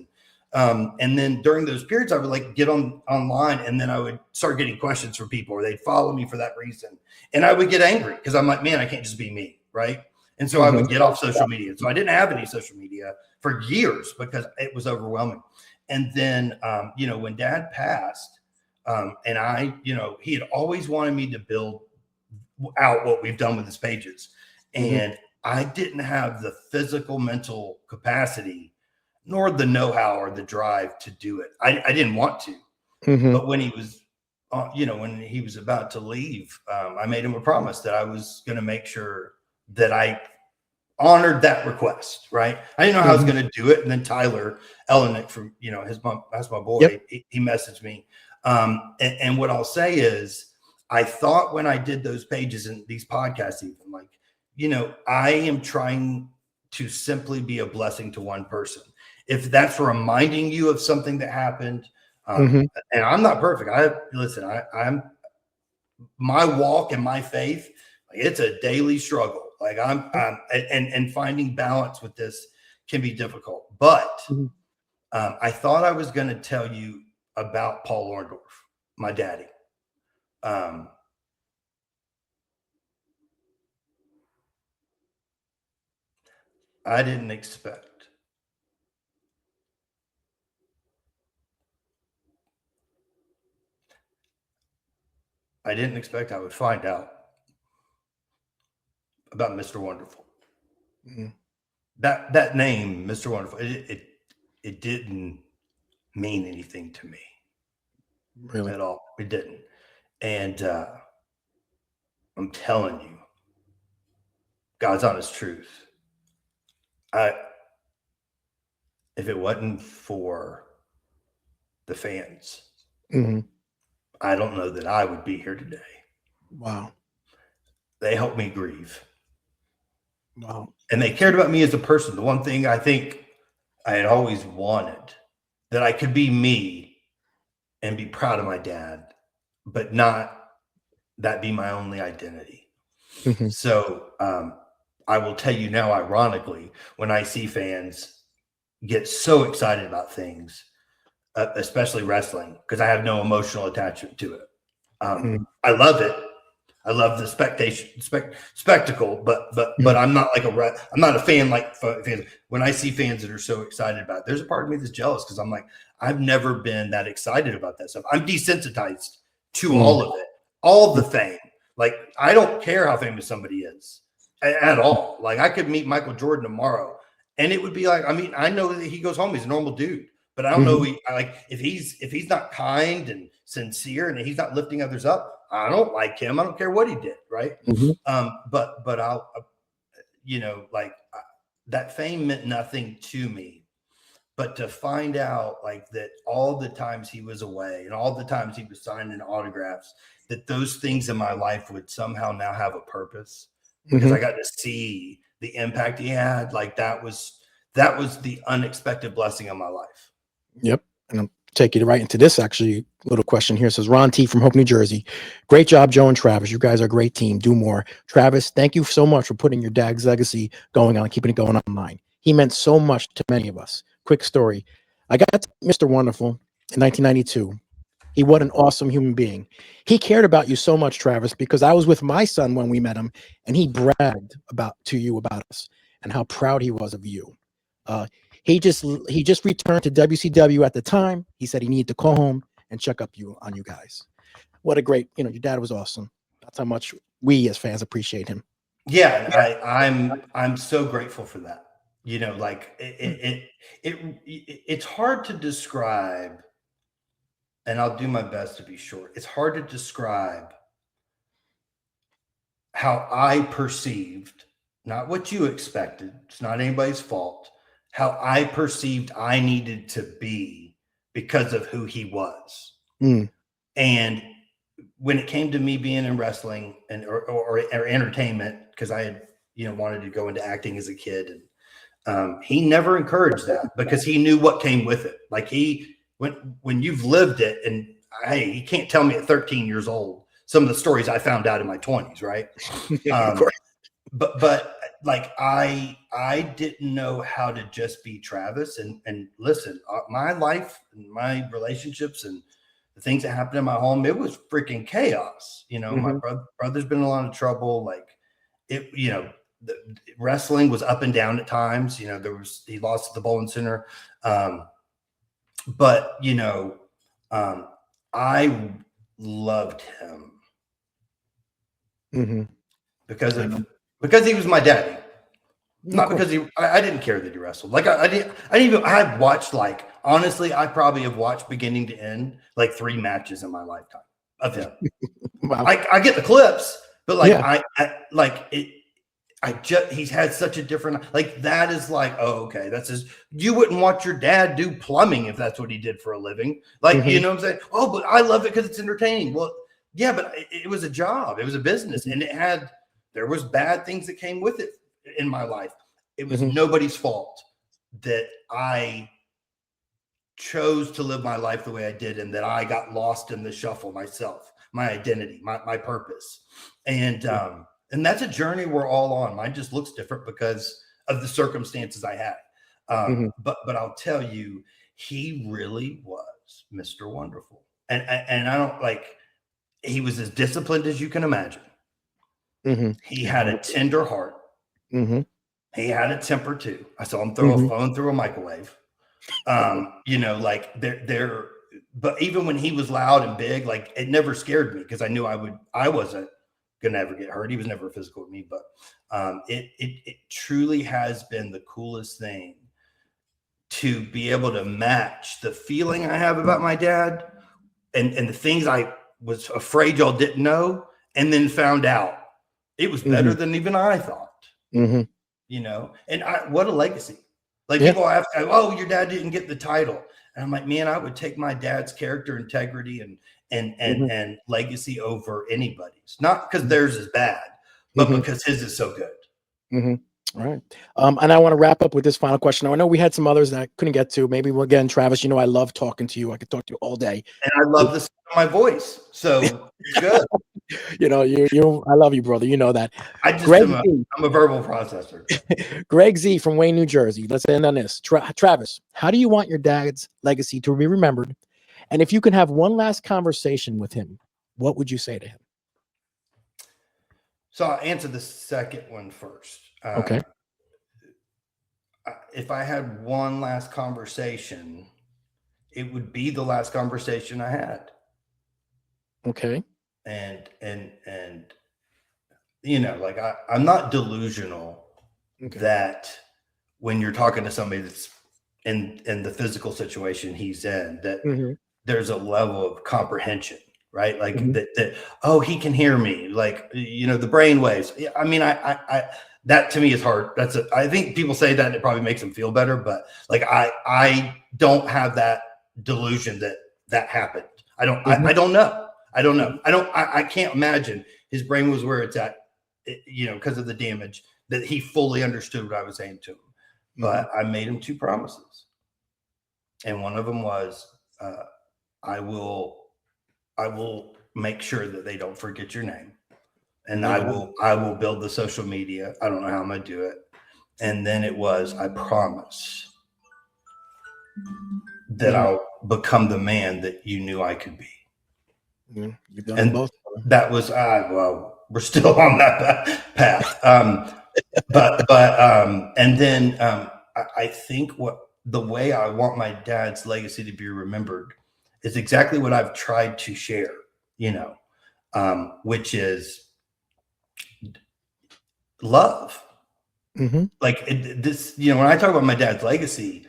and then during those periods, I would like get online, and then I would start getting questions from people, or they'd follow me for that reason, and I would get angry because I'm like, man, I can't just be me, right? And so I would get off social media. So I didn't have any social media for years because it was overwhelming. And then, you know, when Dad passed, and I, you know, he had always wanted me to build out what we've done with his pages. And I didn't have the physical, mental capacity, nor the know-how or the drive to do it. I didn't want to. But when he was, you know, when he was about to leave, I made him a promise that I was going to make sure that I honored that request, right? I didn't know how I was going to do it. And then Tyler Ellenick from, you know, that's my boy. He messaged me. And what I'll say is I thought when I did those pages and these podcasts, even like, you know, I am trying to simply be a blessing to one person. If that's reminding you of something that happened, and I'm not perfect. I'm my walk and my faith, it's a daily struggle. Like and finding balance with this can be difficult. But I thought I was going to tell you about Paul Orndorff, my daddy. I didn't expect. I didn't expect I would find out about Mr. Wonderful. That name, Mr. Wonderful, it didn't mean anything to me, really, at all. It didn't. And I'm telling you, God's honest truth. If it wasn't for the fans, I don't know that I would be here today. Wow. They helped me grieve. Wow. And they cared about me as a person. The one thing I think I had always wanted, that I could be me and be proud of my dad, but not that be my only identity. So I will tell you now, ironically, when I see fans get so excited about things, especially wrestling, because I have no emotional attachment to it. I love it. I love the spectacle, but I'm not like I'm not a fan like fans. When I see fans that are so excited about it, there's a part of me that's jealous because I'm like, I've never been that excited about that stuff. I'm desensitized to all of it, all the fame. Like, I don't care how famous somebody is at all. Like, I could meet Michael Jordan tomorrow, and it would be like, I mean, I know that he goes home, he's a normal dude, but I don't know if he's not kind and sincere and he's not lifting others up, I don't like him. I don't care what he did, right? But I'll, you know, like that fame meant nothing to me. But to find out like that all the times he was away and all the times he was signing autographs, that those things in my life would somehow now have a purpose because I got to see the impact he had. Like that was the unexpected blessing of my life. Yep. And I'm taking it right into this actually little question here. It says Ron T from Hope, New Jersey. Great job, Joe and Travis. You guys are a great team. Do more. Travis, thank you so much for putting your dad's legacy going on, keeping it going online. He meant so much to many of us. Quick story. I got Mr. Wonderful in 1992. He was an awesome human being. He cared about you so much, Travis, because I was with my son when we met him, and he bragged to you about us and how proud he was of you. He just returned to WCW at the time. He said he needed to call home and check up on you guys. What a great, you know, your dad was awesome. That's how much we as fans appreciate him. Yeah, I'm so grateful for that. You know, like it's hard to describe, and I'll do my best to be short. It's hard to describe how I perceived, not what you expected. It's not anybody's fault. How I perceived I needed to be because of who he was. And when it came to me being in wrestling and or entertainment, because I had wanted to go into acting as a kid, and he never encouraged that because he knew what came with it. Like when you've lived it, and hey, he can't tell me at 13 years old some of the stories I found out in my 20s, right? But like I didn't know how to just be Travis and listen, my life and my relationships and the things that happened in my home, it was freaking chaos. My brother's been in a lot of trouble. Like it, the wrestling was up and down at times. He lost at the Bowling Center. But I loved him because he was my daddy. Not because I didn't care that he wrestled. Like I watched, like, honestly, I probably have watched beginning to end like 3 matches in my lifetime of him. Wow. I get the clips, but like he's had such a different, like, that is like, oh, okay, you wouldn't watch your dad do plumbing if that's what he did for a living. Like, you know what I'm saying? Oh, but I love it because it's entertaining. Well, yeah, but it was a job. It was a business, and there was bad things that came with it in my life. It was nobody's fault that I chose to live my life the way I did, and that I got lost in the shuffle myself, my identity, my purpose. And that's a journey we're all on. Mine just looks different because of the circumstances I had. But I'll tell you, he really was Mr. Wonderful. And I don't, like, he was as disciplined as you can imagine. He had a tender heart. He had a temper too. I saw him throw a phone through a microwave. Like but even when he was loud and big, like, it never scared me because I knew I wasn't gonna ever get hurt. He was never physical with me, but it truly has been the coolest thing to be able to match the feeling I have about my dad and the things I was afraid y'all didn't know, and then found out it was better than even I thought. And what a legacy. Like, people ask, oh, your dad didn't get the title. And I'm like, man, I would take my dad's character, integrity, and legacy over anybody's. Not because theirs is bad, but because his is so good. All right. And I want to wrap up with this final question. I know we had some others that I couldn't get to. Maybe we'll again, Travis, I love talking to you. I could talk to you all day. And I love the sound of my voice. So you're good. I love you, brother. You know that. I'm a verbal processor. Greg Z from Wayne, New Jersey. Let's end on this. Travis, how do you want your dad's legacy to be remembered? And if you could have one last conversation with him, what would you say to him? So I'll answer the second one first. Okay. If I had one last conversation, it would be the last conversation I had. Okay. And like, I'm not delusional that when you're talking to somebody that's in the physical situation he's in, that there's a level of comprehension, right? Like that, oh, he can hear me, like, the brain waves. I mean, I that to me is hard. I think people say that, and it probably makes them feel better, but like, I don't have that delusion that happened. I don't know. I can't imagine his brain was where it's at, because of the damage, that he fully understood what I was saying to him. But I made him 2 promises. And one of them was, I will make sure that they don't forget your name. And I will build the social media. I don't know how I'm going to do it. And then it was, I promise that I'll become the man that you knew I could be. You've done both. That was, well, we're still on that path. And then I think the way I want my dad's legacy to be remembered is exactly what I've tried to share, which is love. Like, when I talk about my dad's legacy,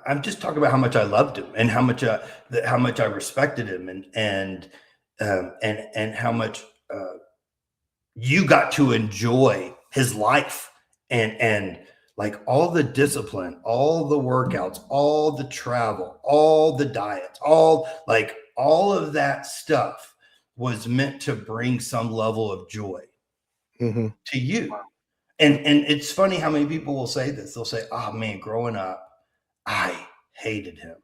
I'm just talking about how much I loved him, and how much I respected him, and how much you got to enjoy his life, and like, all the discipline, all the workouts, all the travel, all the diets, all of that stuff was meant to bring some level of joy to you. And it's funny how many people will say this. They'll say, oh man, growing up, I hated him.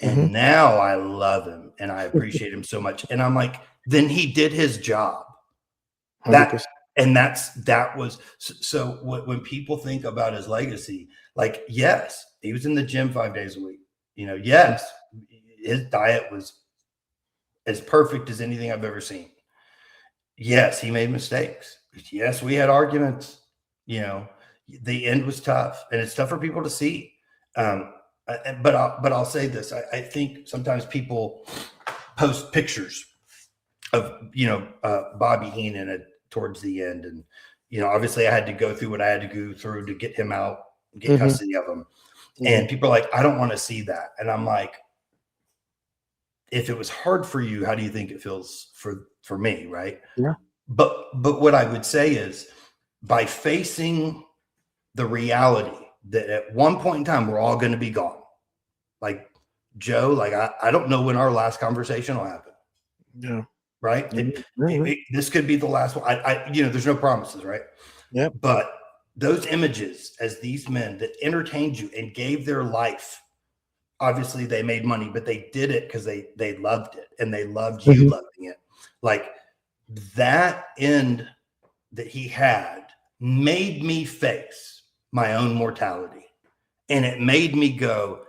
And now I love him and I appreciate him so much. And I'm like, then he did his job. That was so when people think about his legacy, like, yes, he was in the gym 5 days a week. Yes, his diet was as perfect as anything I've ever seen. Yes, he made mistakes. Yes, we had arguments. The end was tough, and it's tough for people to see. But I'll say this: I think sometimes people post pictures of Bobby Heenan towards the end, and obviously I had to go through what I had to go through to get him out, get custody of him, and people are like, I don't want to see that, and I'm like, if it was hard for you, how do you think it feels for me, right? Yeah. But what I would say is, by facing the reality that at one point in time we're all going to be gone, like Joe, like I don't know when our last conversation will happen. Yeah. Right. This could be the last one. There's no promises, right? Yeah. But those images as these men that entertained you and gave their life, obviously they made money, but they did it because they loved it and they loved you loving it. Like that end that he had made me face my own mortality. And it made me go,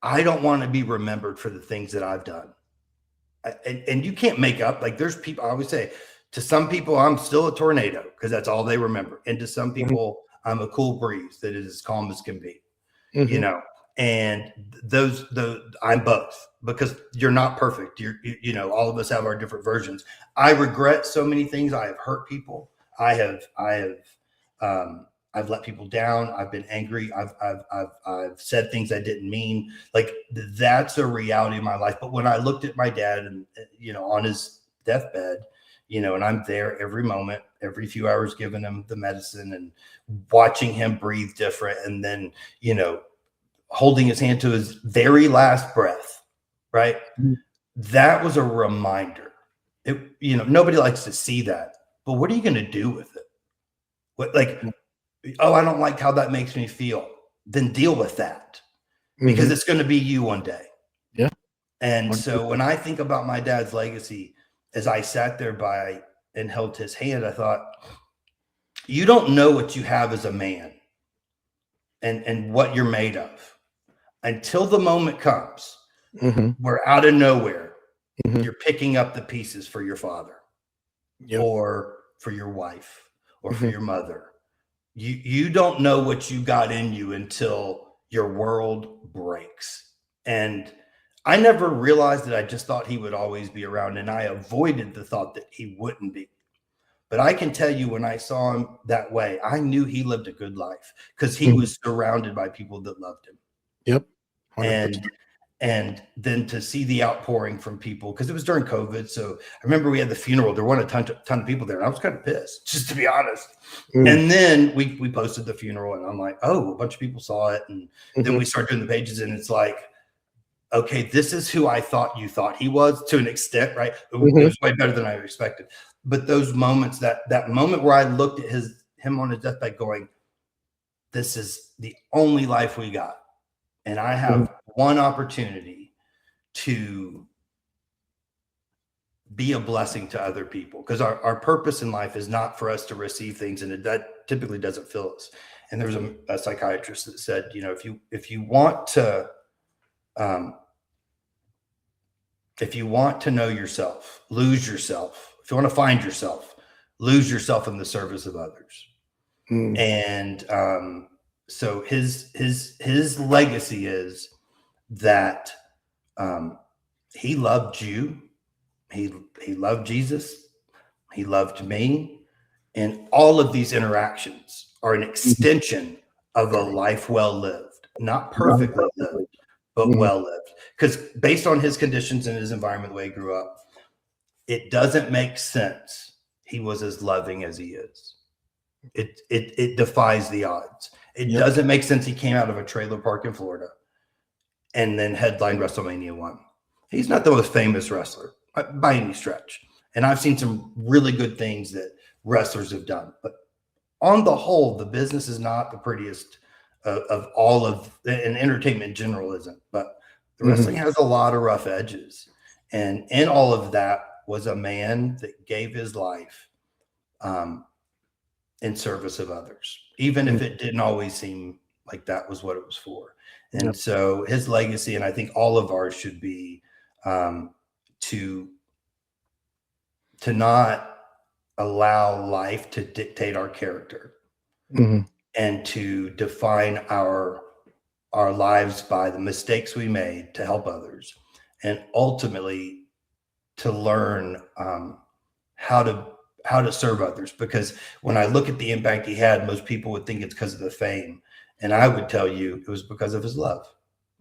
I don't want to be remembered for the things that I've done. And you can't make up, like there's people, I always say, to some people, I'm still a tornado because that's all they remember. And to some people, I'm a cool breeze that is as calm as can be, and those I'm both, because you're not perfect. All of us have our different versions. I regret so many things. I have hurt people. I've let people down. I've been angry. I've said things I didn't mean. Like that's a reality of my life. But when I looked at my dad and, on his deathbed, and I'm there every moment, every few hours, giving him the medicine and watching him breathe different. And then, holding his hand to his very last breath, right? That was a reminder. Nobody likes to see that, but what are you going to do with it? Oh, I don't like how that makes me feel. Then deal with that because it's going to be you one day. Yeah. And so when I think about my dad's legacy, as I sat there by and held his hand, I thought, you don't know what you have as a man and what you're made of until the moment comes where out of nowhere, you're picking up the pieces for your father or for your wife or for your mother. You don't know what you got in you until your world breaks. And I never realized that. I just thought he would always be around, and I avoided the thought that he wouldn't be. But I can tell you, when I saw him that way, I knew he lived a good life because he was surrounded by people that loved him. Yep. 100%. And then to see the outpouring from people, because it was during COVID. So I remember we had the funeral. There weren't a ton of people there. And I was kind of pissed, just to be honest. And then we posted the funeral, and I'm like, oh, a bunch of people saw it. And then we start doing the pages, and it's like, okay, this is who I thought you thought he was, to an extent, right? It was way better than I expected. But those moments, that moment where I looked at him on his deathbed going, this is the only life we got. And I have one opportunity to be a blessing to other people, because our purpose in life is not for us to receive things, and that typically doesn't fill us. And there was a psychiatrist that said, if you want to know yourself, lose yourself. If you want to find yourself, lose yourself in the service of others. And so his legacy is that he loved you, he loved Jesus, he loved me, and all of these interactions are an extension of a life well lived, not perfectly lived, but well lived. Because based on his conditions and his environment, the way he grew up, it doesn't make sense he was as loving as he is. It defies the odds. It doesn't make sense he came out of a trailer park in Florida and then headlined WrestleMania 1. He's not the most famous wrestler. by any stretch. And I've seen some really good things that wrestlers have done. But on the whole, the business is not the prettiest of all of, and entertainment in general isn't. But the wrestling has a lot of rough edges. And in all of that was a man that gave his life in service of others, even if it didn't always seem like that was what it was for. And so his legacy, and I think all of ours, should be to not allow life to dictate our character, and to define our lives by the mistakes we made to help others, and ultimately to learn how to serve others. Because when I look at the impact he had, most people would think it's because of the fame, and I would tell you it was because of his love.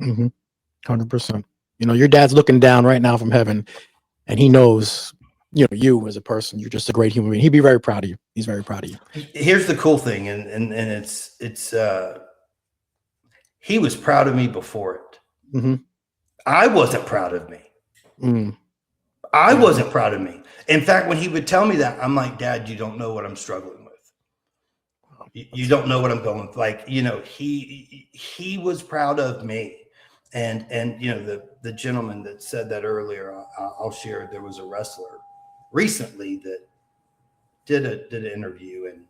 100%. Your dad's looking down right now from heaven, and he knows, you as a person. You're just a great human being. He'd be very proud of you. He's very proud of you. Here's the cool thing, and it's he was proud of me before it. I wasn't proud of me. I wasn't proud of me. In fact, when he would tell me that, I'm like, Dad, you don't know what I'm struggling with. You don't know what I'm going with. Like, he was proud of me. And the gentleman that said that earlier, I'll share, there was a wrestler recently that did an interview, and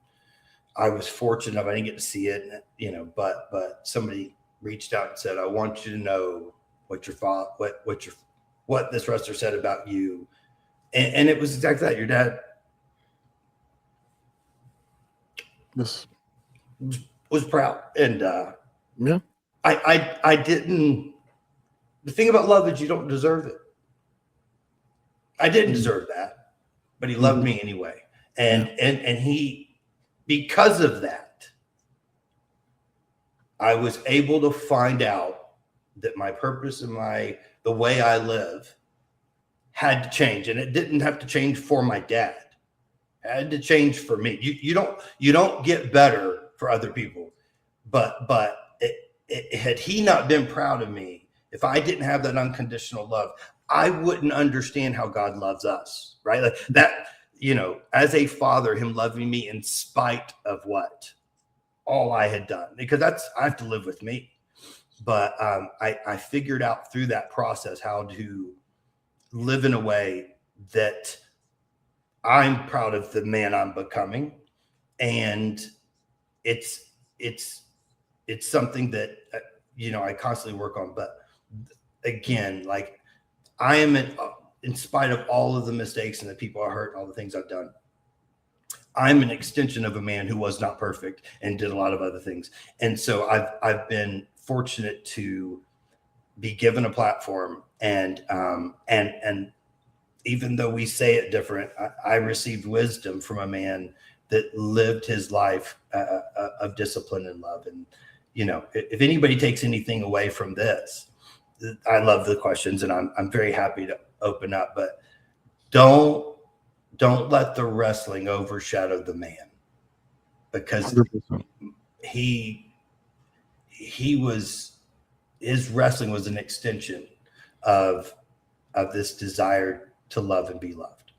I was fortunate enough, I didn't get to see it, but somebody reached out and said, I want you to know what this wrestler said about you. And it was exactly that. Your dad was proud. And I didn't. The thing about love is you don't deserve it. I didn't deserve that, but he loved me anyway. And he, because of that, I was able to find out that my purpose and the way I live had to change. And it didn't have to change for my dad. It had to change for me. You don't get better for other people, but had he not been proud of me, if I didn't have that unconditional love, I wouldn't understand how God loves us, right? Like that, as a father, him loving me in spite of all I had done, because I have to live with me. But I figured out through that process how to live in a way that I'm proud of the man I'm becoming. And it's something that, I constantly work on. But again, like, I am in spite of all of the mistakes and the people I hurt and all the things I've done, I'm an extension of a man who was not perfect and did a lot of other things. And so I've been fortunate to be given a platform, and even though we say it different, I received wisdom from a man that lived his life of discipline and love. And, if anybody takes anything away from this, I love the questions, and I'm very happy to open up, but don't let the wrestling overshadow the man, because 100%. his wrestling was an extension of this desire to love and be loved.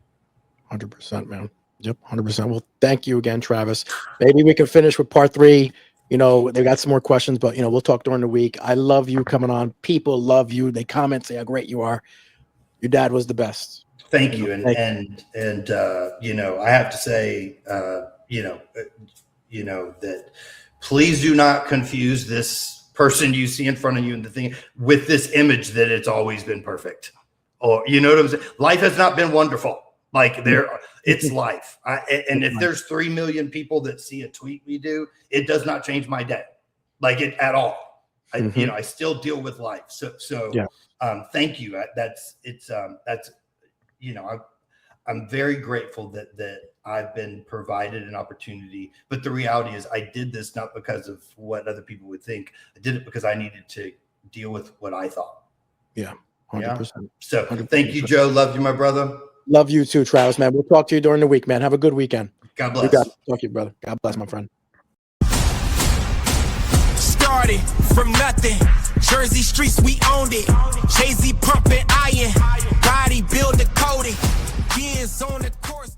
100%, man. Yep, 100%. Well, thank you again, Travis. Maybe we can finish with part 3. They got some more questions, but we'll talk during the week. I love you coming on. People love you. They comment, say how great you are. Your dad was the best. Thank you. And I have to say, that please do not confuse this person you see in front of you and the thing with this image that it's always been perfect. Or, what I'm saying? Life has not been wonderful. Like it's life. And if there's 3 million people that see a tweet we do, it does not change my day, like it at all. I still deal with life. So thank you. I'm very grateful that I've been provided an opportunity, but the reality is I did this not because of what other people would think. I did it because I needed to deal with what I thought. Yeah. 100%. Yeah? So 100%. Thank you, Joe. Love you, my brother. Love you too, Travis, man. We'll talk to you during the week, man. Have a good weekend. God bless. Talk to you, brother. God bless, my friend. Started from nothing. Jersey streets, we owned it. Jay-Z pumping iron. bodybuilder Cody. Years on the course.